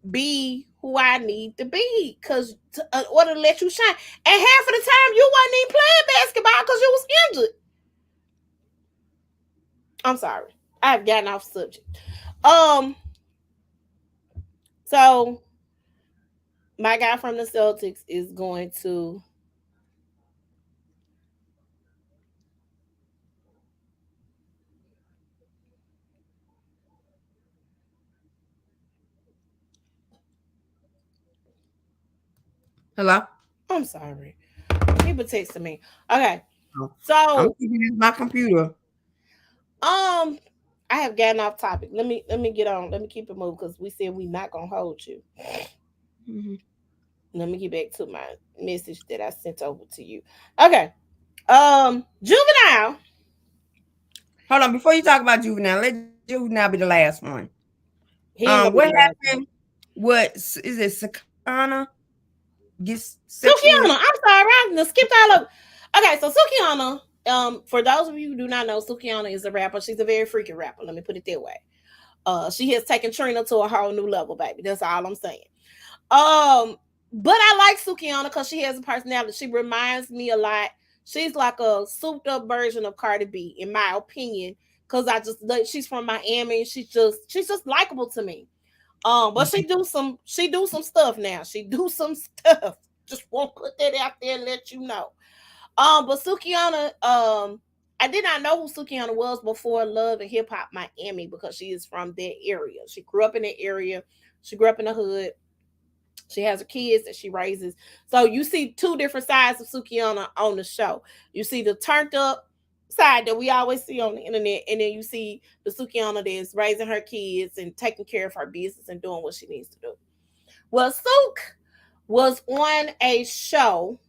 be who I need to be, because in order to let you shine. And half of the time you wasn't even playing basketball because you was injured. I'm sorry. I've gotten off subject. Um, so my guy from the Celtics is going to Hello? I'm sorry. People texting me. Okay. Oh, I'm So keeping my computer. I have gotten off topic. Let me get on. Let me keep it moving because we said we not gonna hold you. Mhm. Let me get back to my message that I sent over to you. Okay. Juvenile. Hold on, before you talk about Juvenile, let Juvenile be the last one. He ain't gonna be What the last one. happened? What is it? Sukihana gets sexually. Sukihana. I'm sorry, I skipped all of. Okay, so Sukihana. For those of you who do not know, Sukihana is a rapper. She's a very freaking rapper. Let me put it that way. She has taken Trina to a whole new level, baby. That's all I'm saying. But I like Sukihana because she has a personality. She reminds me a lot. She's like a souped up version of Cardi B, in my opinion. Cause she's from Miami. She's just likable to me. But she do some stuff now. She do some stuff. Just won't put that out there and let you know. But Sukihana, I did not know who Sukihana was before Love and Hip Hop Miami because she is from that area. She grew up in that area. She grew up in the hood. She has her kids that she raises. So you see two different sides of Sukihana on the show. You see the turned up side that we always see on the internet, and then you see the Sukihana that's raising her kids and taking care of her business and doing what she needs to do. Well, Suk was on a show,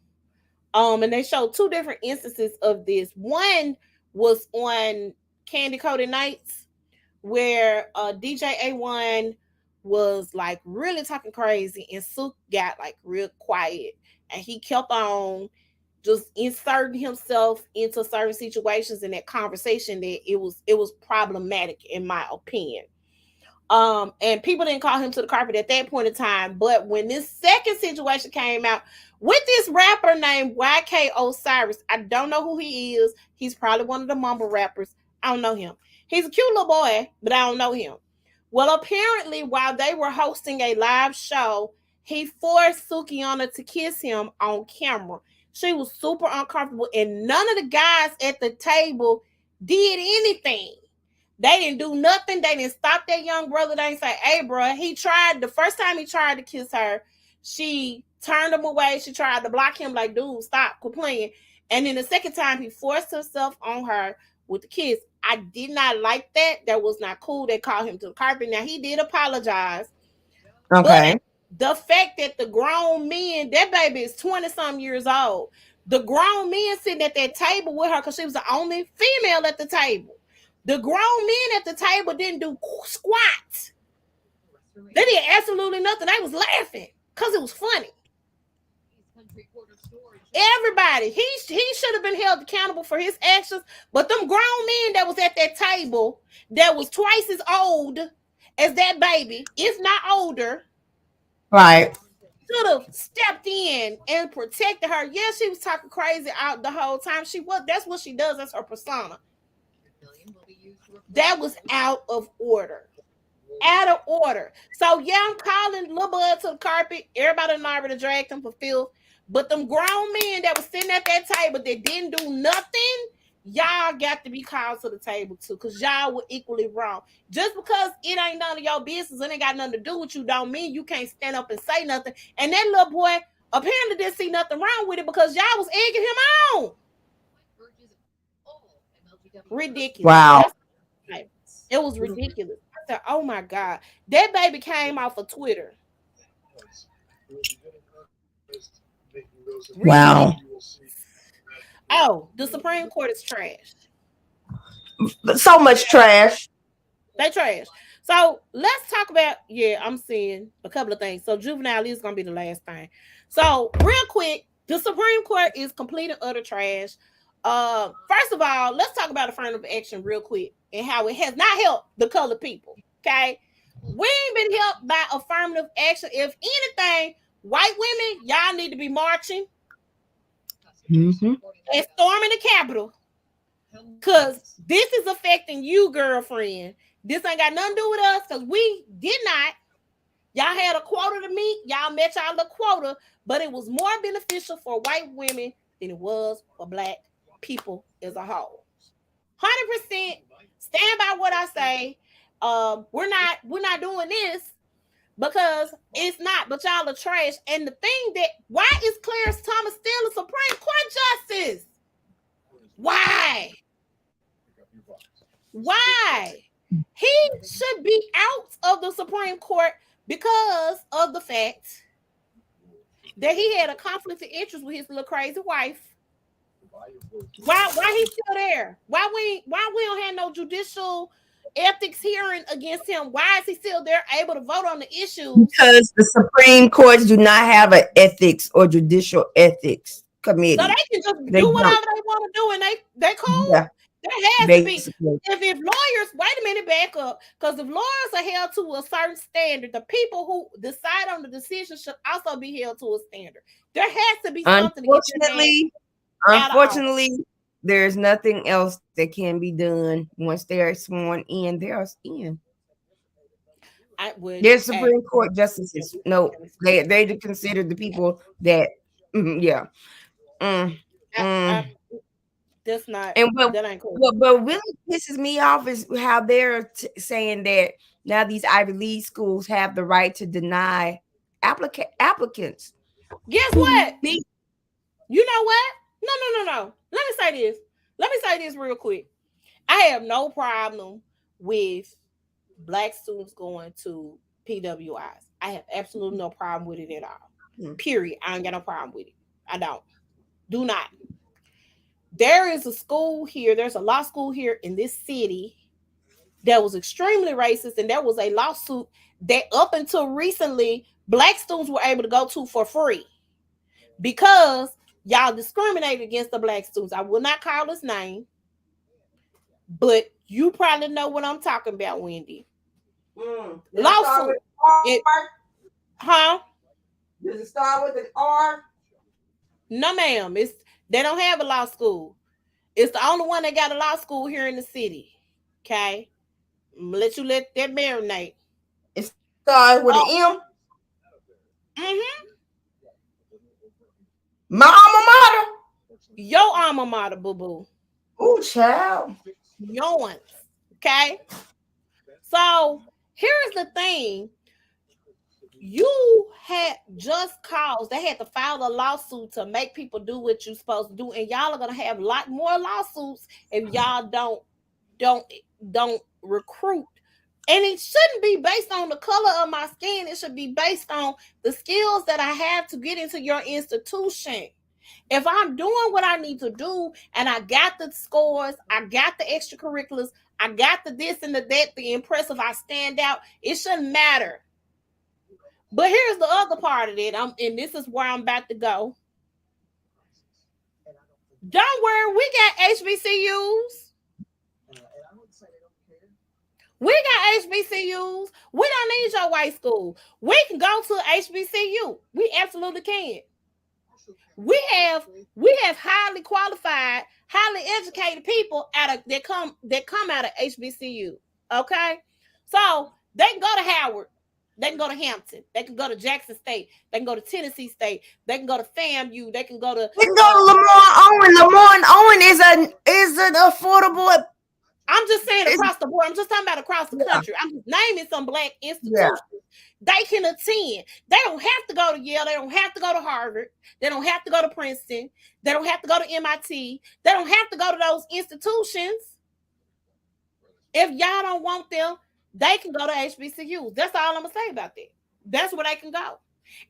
and they showed two different instances of this. One was on Candy Coated Nights, where DJ A1 was like really talking crazy, and Suk got like real quiet, and he kept on just inserting himself into certain situations in that conversation that it was problematic in my opinion. And people didn't call him to the carpet at that point in time. But when this second situation came out with this rapper named YK Osiris, I don't know who he is. He's probably one of the mumble rappers. I don't know him. He's a cute little boy, but I don't know him. Well, apparently, while they were hosting a live show, he forced Sukihana to kiss him on camera. She was super uncomfortable, and none of the guys at the table did anything. They didn't do nothing. They didn't stop that young brother. They didn't say, hey, bro, he tried. The first time he tried to kiss her, she turned him away. She tried to block him like, dude, stop, quit playing. And then the second time, he forced himself on her with the kiss. I did not like that. That was not cool. They called him to the carpet. Now, he did apologize. Okay. But the fact that the grown men, that baby is 20-some years old. The grown men sitting at that table with her because she was the only female at the table. The grown men at the table didn't do squat. They did absolutely nothing. They was laughing because it was funny. Everybody, he should have been held accountable for his actions. But them grown men that was at that table, that was twice as old as that baby, if not older, Right. should have stepped in and protected her. Yeah, she was talking crazy out the whole time. She was. That's what she does. That's her persona. That was out of order. Out of order. So yeah, I'm calling Lil Bud to the carpet. Everybody in Marvin dragged him for filth. But them grown men that was sitting at that table that didn't do nothing, y'all got to be called to the table too, because y'all were equally wrong. Just because it ain't none of your business and it ain't got nothing to do with you, don't mean you can't stand up and say nothing. And that little boy apparently didn't see nothing wrong with it because y'all was egging him on. Ridiculous. Wow. It was ridiculous. I said, oh my God. That baby came off of Twitter. Wow. Oh, the Supreme Court is trash. So much trash. They trash. So let's talk about, I'm seeing a couple of things. So Juvenile is going to be the last thing. So real quick, the Supreme Court is complete and utter trash. First of all, let's talk about affirmative action real quick and how it has not helped the colored people. Okay, we ain't been helped by affirmative action. If anything, white women, y'all need to be marching and storming the Capitol, because this is affecting you, girlfriend. This ain't got nothing to do with us, because we did not. Y'all had a quota to meet. Y'all met y'all the quota, but it was more beneficial for white women than it was for black people as a whole. 100% stand by what I say. We're not doing this because it's not, but y'all are trash. And the thing that, why is Clarence Thomas still a Supreme Court justice? Why? He should be out of the Supreme Court because of the fact that he had a conflict of interest with his little crazy wife. Why he's still there? Why we don't have no judicial ethics hearing against him? Why is he still there, able to vote on the issues? Because the Supreme Courts do not have an ethics or judicial ethics committee. So they can just do whatever they want to do, and they cool. Yeah. There has basically to be. If lawyers, wait a minute, back up, because if lawyers are held to a certain standard, the people who decide on the decision should also be held to a standard. There has to be something. Unfortunately, there's nothing else that can be done once they're sworn in. They're in. They're Supreme Court justices. No, they consider the people that. That's not. And that ain't cool. But really pisses me off is how they're saying that now these Ivy League schools have the right to deny applicants. Guess what? You know what? No. Let me say this real quick. I have no problem with black students going to PWIs. I have absolutely no problem with it at all. Period. I ain't got no problem with it. I don't. Do not. There is a school here. There's a law school here in this city that was extremely racist, and there was a lawsuit that up until recently, black students were able to go to for free because y'all discriminated against the black students. I will not call his name, but you probably know what I'm talking about, Wendy. Lawsuit. Does it start with an R? No, ma'am. They don't have a law school. It's the only one that got a law school here in the city. Okay? I'm gonna let that marinate. It starts with an M? My alma mater? Your alma mater, boo-boo. Ooh, child. Yours. Okay? So, here's the thing. You had just cause they had to file a lawsuit to make people do what you're supposed to do, and y'all are gonna have a lot more lawsuits if y'all don't recruit. And it shouldn't be based on the color of my skin. It should be based on the skills that I have to get into your institution. If I'm doing what I need to do and I got the scores, I got the extracurriculars, I got the this and the that, the impressive, I stand out, it shouldn't matter. But here's the other part of it, and this is where I'm about to go. Don't worry, we got HBCUs. We got HBCUs. We don't need your white school. We can go to HBCU. We absolutely can. We have highly qualified, highly educated people that come out of HBCU. Okay, so they can go to Howard. They can go to Hampton. They can go to Jackson State. They can go to Tennessee State. They can go to FAMU. They can go to. Lamar Owen. Lamar Owen is an affordable. I'm just saying across the board. I'm just talking about across the country. I'm just naming some black institutions. Yeah. They can attend. They don't have to go to Yale. They don't have to go to Harvard. They don't have to go to Princeton. They don't have to go to MIT. They don't have to go to those institutions. If y'all don't want them, they can go to HBCUs. That's all I'm going to say about that. That's where they can go.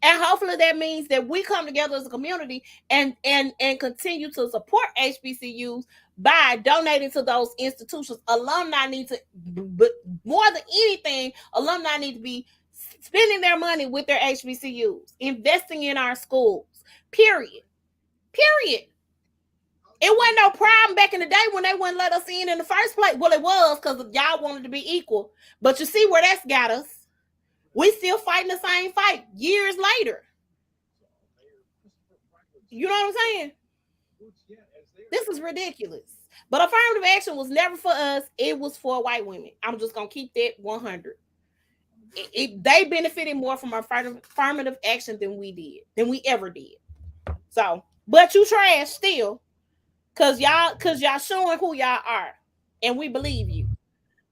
And hopefully that means that we come together as a community and continue to support HBCUs by donating to those institutions. Alumni need to, but more than anything, alumni need to be spending their money with their HBCUs, investing in our schools. Period. Period. It wasn't no problem back in the day when they wouldn't let us in the first place. Well, it was because y'all wanted to be equal. But you see where that's got us. We still fighting the same fight years later. You know what I'm saying? This is ridiculous. But affirmative action was never for us. It was for white women. I'm just going to keep that 100. They benefited more from affirmative action than we ever did. So, but you trash still. Cause y'all showing who y'all are. And we believe you.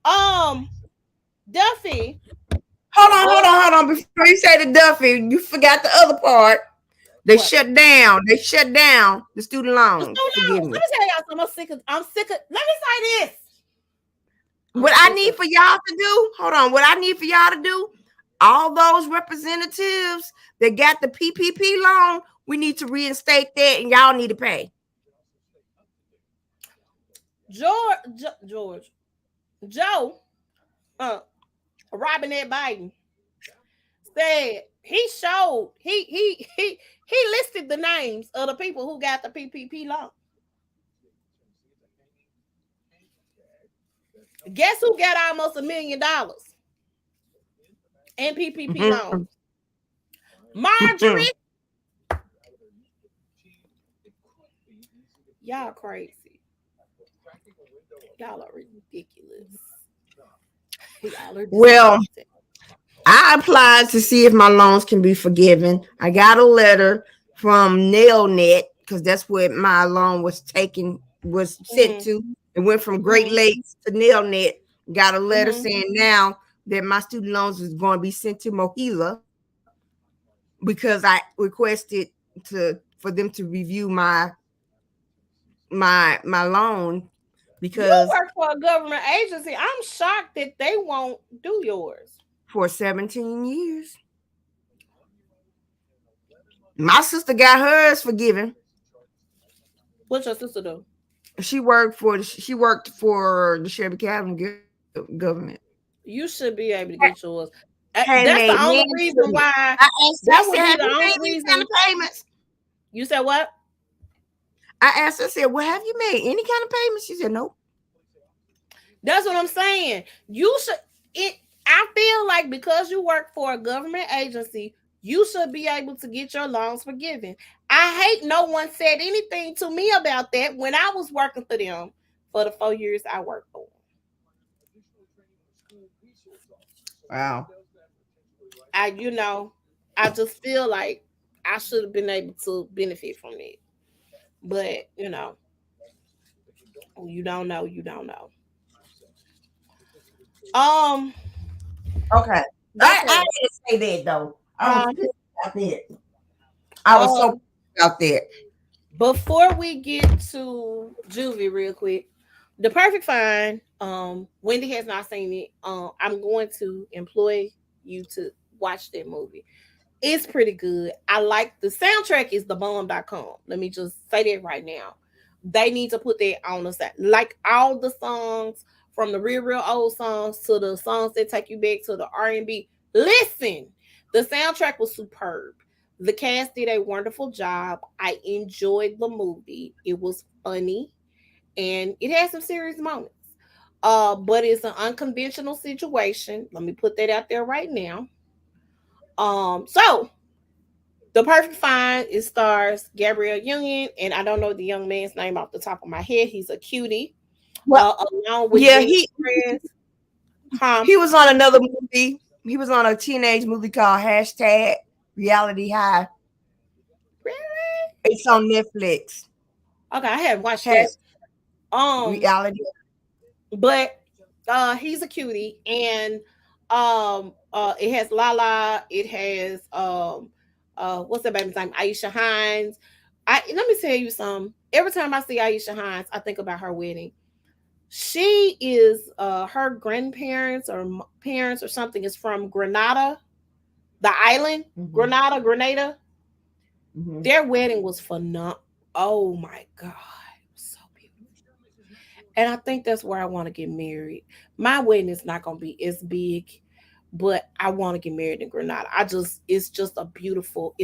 Duffy. Hold on. Before you say the Duffy, you forgot the other part. They shut down the student loans. Let me tell y'all something. I'm sick of. Let me say this. What I need for y'all to do, what I need for y'all to do, all those representatives that got the PPP loan, we need to reinstate that and y'all need to pay. Joe, Robinette Biden said he listed the names of the people who got the PPP loan. Guess who got almost $1 million in PPP loans? Marjorie. Y'all crazy. Y'all are ridiculous. Well, I applied to see if my loans can be forgiven. I got a letter from NailNet because that's where my loan was sent to. It went from Great Lakes to NailNet. Got a letter saying now that my student loans is going to be sent to Mohila because I requested for them to review my loan. Because you work for a government agency, I'm shocked that they won't do yours. For 17 years. My sister got hers forgiven. What's your sister do? She worked for the Shelby County government. You should be able to get yours. That's the only reason why. That would be the only reason. Kind of payments. You said what? I asked her, I said, well, have you made any kind of payments? She said, nope. That's what I'm saying. You should. I feel like because you work for a government agency, you should be able to get your loans forgiven. I hate no one said anything to me about that when I was working for them for the 4 years I worked for them. Wow. I just feel like I should have been able to benefit from it. But, you don't know. Okay. I didn't say that though. I was about that. I was so about that. Before we get to Juvie real quick, The Perfect Find, Wendy has not seen it. I'm going to employ you to watch that movie. It's pretty good. I like the soundtrack is thebomb.com. Let me just say that right now. They need to put that on the side. Like all the songs from the real old songs to the songs that take you back to the R&B. Listen, the soundtrack was superb. The cast did a wonderful job. I enjoyed the movie. It was funny and it had some serious moments. But it's an unconventional situation. Let me put that out there right now. So The Perfect Find, it stars Gabrielle Union, and I don't know the young man's name off the top of my head. He's a cutie. Along with he was on another movie. He was on a teenage movie called #Reality High. Really? It's on Netflix. Okay, I haven't watched it. Reality. But he's a cutie, and it has Lala. It has what's that baby's name? Aisha Hines. Let me tell you something. Every time I see Aisha Hines, I think about her wedding. She is her grandparents or parents or something is from Grenada, the island, Grenada. Their wedding was phenomenal. Oh my God, it was so beautiful. And I think that's where I want to get married. My wedding is not gonna be as big, but I want to get married in Grenada. It's just beautiful.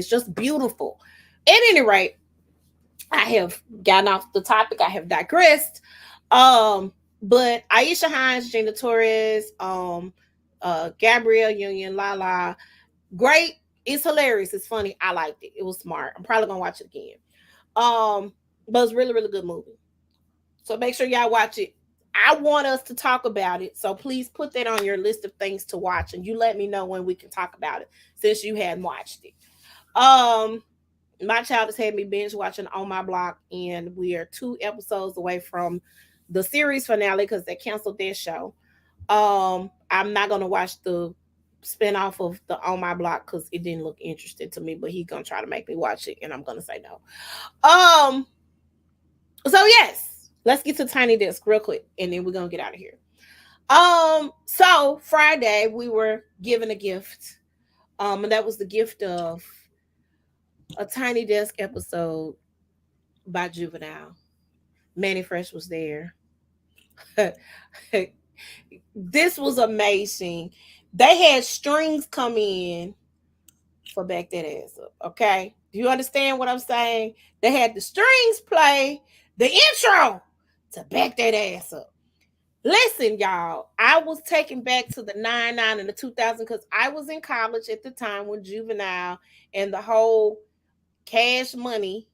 At any rate, I have gotten off the topic. I have digressed. But Aisha Hines, Gina Torres, Gabrielle Union, Lala, great. It's hilarious. It's funny. I liked it. It was smart. I'm probably gonna watch it again. But it's really, really good movie. So make sure y'all watch it. I want us to talk about it. So please put that on your list of things to watch, and you let me know when we can talk about it since you hadn't watched it. My child has had me binge watching On My Block, and we are 2 episodes away from the series finale because they canceled their show. I'm not gonna watch the spinoff of the On My Block because it didn't look interesting to me, but he's gonna try to make me watch it, and I'm gonna say no. So yes, let's get to Tiny Desk real quick, and then we're gonna get out of here. So Friday we were given a gift. And that was the gift of a Tiny Desk episode by Juvenile. Manny Fresh was there. This was amazing. They had strings come in for Back That Ass Up. Okay. Do you understand what I'm saying? They had the strings play the intro to Back That Ass Up. Listen, y'all, I was taken back to the 99 and the 2000 because I was in college at the time when Juvenile and the whole Cash Money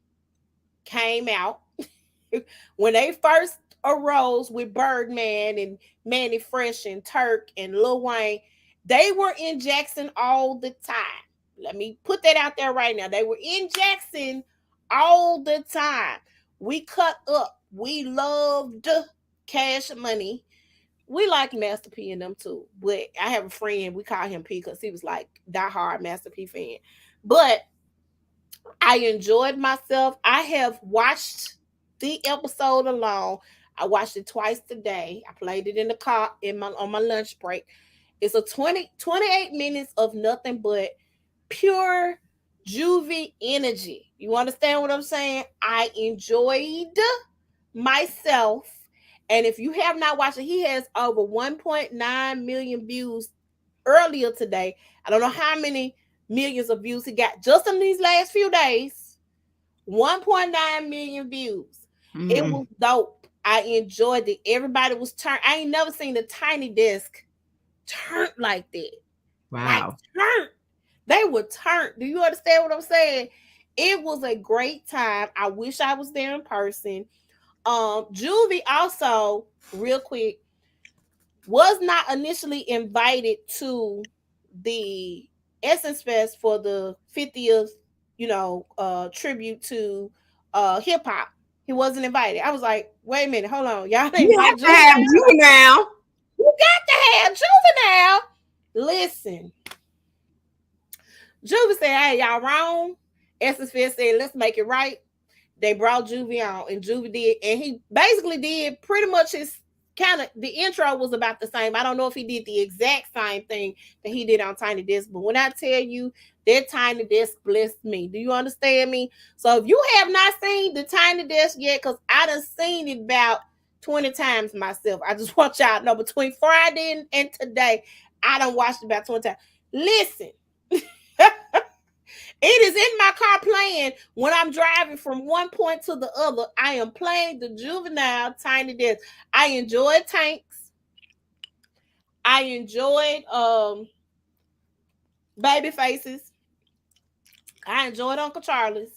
came out. When they first arose with Birdman and Manny Fresh and Turk and Lil Wayne, they were in Jackson all the time. Let me put that out there right now. They were in Jackson all the time. We cut up. We loved Cash Money. We like Master P and them too. But I have a friend, we call him P because he was like diehard Master P fan. But I enjoyed myself. I have watched the episode alone. I watched it twice today. I played it in the car on my lunch break. It's a 28 minutes of nothing but pure juvie energy. You understand what I'm saying? I enjoyed myself. And if you have not watched it, he has over 1.9 million views earlier today. I don't know how many millions of views he got just in these last few days. 1.9 million views. It was dope. I enjoyed it. Everybody was turned. I ain't never seen the Tiny Desk turned like that. Wow. Like turned. They were turned. Do you understand what I'm saying? It was a great time. I wish I was there in person. Juvie also, real quick, was not initially invited to the Essence Fest for the 50th, tribute to hip hop. He wasn't invited. I was like, wait a minute, hold on. Y'all didn't invite Juvenile. You got to have Juvenile. Listen. Juvie said, hey, y'all wrong. Essence Fest said, let's make it right. They brought Juvie on, and Juvie did, and he basically did pretty much his the intro was about the same. I don't know if he did the exact same thing that he did on Tiny Desk, but when I tell you that Tiny Desk blessed me, do you understand me? So if you have not seen the Tiny Desk yet, because I done seen it about 20 times myself. I just want y'all to know between Friday and today, I done watched it about 20 times. Listen. It is in my car playing when I'm driving from one point to the other. I am playing the Juvenile Tiny Desk. I enjoyed Tanks. I enjoyed Babyfaces. I enjoyed Uncle Charlie's.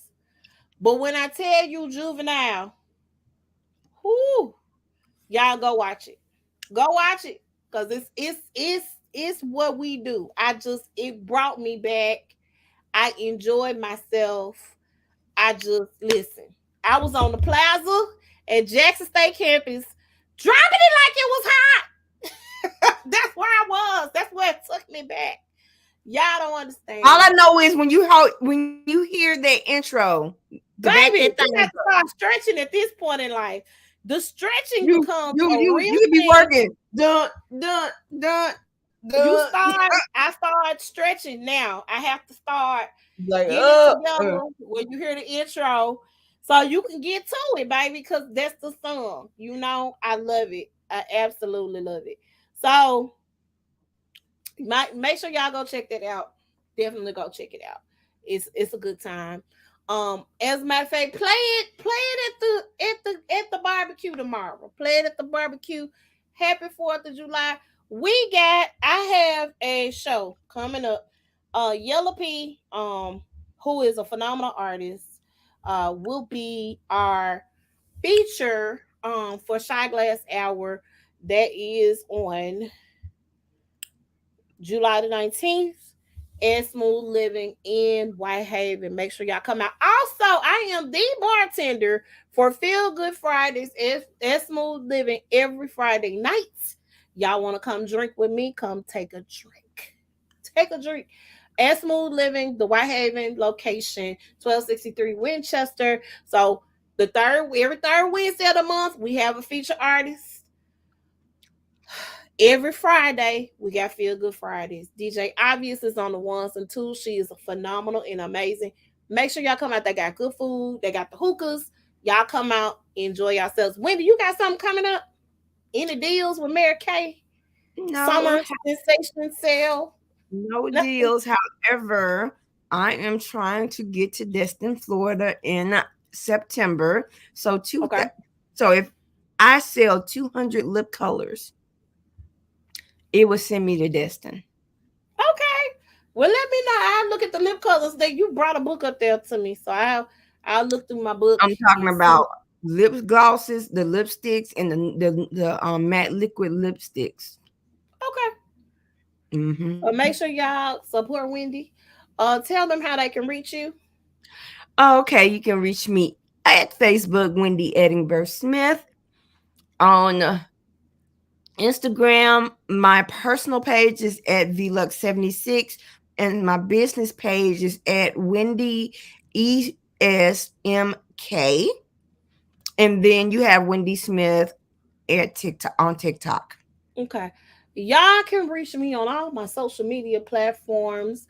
But when I tell you Juvenile, whoo, y'all go watch it. Go watch it. Because it's what we do. It brought me back. I enjoyed myself. I just listen. I was on the plaza at Jackson State Campus, driving it like it was hot. That's where I was. That's where it took me back. Y'all don't understand. All I know is when you hear that intro, baby, you have to start stretching at this point in life. The stretching becomes you be working. Dun. I start stretching now. I have to start like getting together when you hear the intro. So you can get to it, baby, because that's the song. You know, I love it. I absolutely love it. So make sure y'all go check that out. Definitely go check it out. It's a good time. As a matter of fact, play it at the barbecue tomorrow. Play it at the barbecue. Happy 4th of July. I have a show coming up. Yellow P, who is a phenomenal artist, will be our feature for Shy Glass Hour. That is on July the 19th and Smooth Living in Whitehaven. Make sure y'all come out. Also, I am the bartender for Feel Good Fridays at Smooth Living every Friday night. Y'all want to come drink with me? Come take a drink. Take a drink. At Smooth Living, the Whitehaven location, 1263 Winchester. So every third Wednesday of the month, we have a feature artist. Every Friday, we got Feel Good Fridays. DJ Obvious is on the ones and twos. She is phenomenal and amazing. Make sure y'all come out. They got good food. They got the hookahs. Y'all come out, enjoy yourselves. Wendy, you got something coming up? Any deals with Mary Kay? No, Summer sensation sale? no Nothing. deals. However, I am trying to get to Destin, Florida in September. Okay. So if I sell 200 lip colors, it will send me to Destin. Okay. Well, let me know. I'll look at the lip colors that you brought a book up there to me. So I'll look through my book I'm talking and see. about lip glosses, the lipsticks, and the matte liquid lipsticks. Okay. Mm-hmm. Make sure y'all support Wendy. Tell them how they can reach you. Okay, you can reach me at Facebook, Wendy Edinburgh Smith. On Instagram, my personal page is at VLux76, and my business page is at Wendy ESMK. And then you have Wendy Smith at TikTok on TikTok. Okay. Y'all can reach me on all my social media platforms,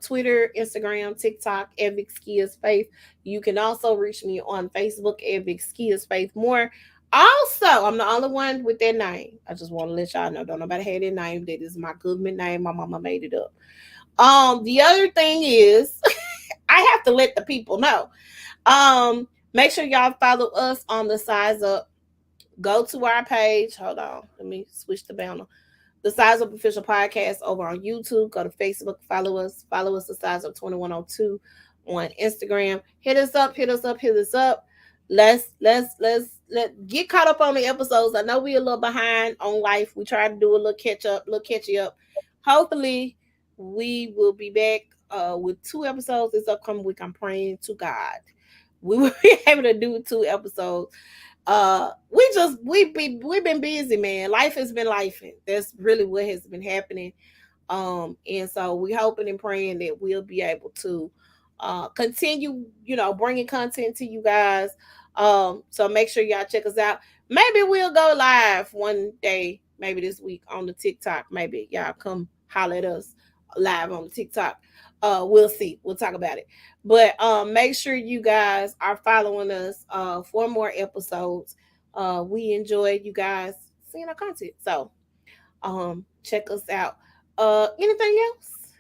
Twitter, Instagram, TikTok, Evic Skias Faith. You can also reach me on Facebook, Evic Skias Faith More. Also, I'm the only one with that name. I just want to let y'all know. Don't nobody have that name. That is my government name. My mama made it up. The other thing is I have to let the people know. Make sure y'all follow us on the Size Up. Go to our page. Hold on. Let me switch the banner. The Size Up Official Podcast over on YouTube. Go to Facebook. Follow us. Follow us, The Size Up 2102 on Instagram. Hit us up. Hit us up. Hit us up. Let get caught up on the episodes. I know we a little behind on life. We try to do a little catchy up. Hopefully, we will be back with 2 episodes this upcoming week. I'm praying to God we will be able to do 2 episodes. We've been busy, man. Life has been life. That's really what has been happening. And so we hoping and praying that we'll be able to continue, bringing content to you guys. So make sure y'all check us out. Maybe we'll go live one day, maybe this week on the TikTok. Maybe y'all come holler at us live on the TikTok. We'll see. We'll talk about it. But make sure you guys are following us for more episodes. We enjoy you guys seeing our content. So check us out. Anything else?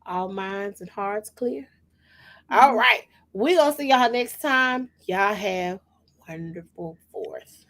All minds and hearts clear. All right. We're gonna see y'all next time. Y'all have wonderful 4th.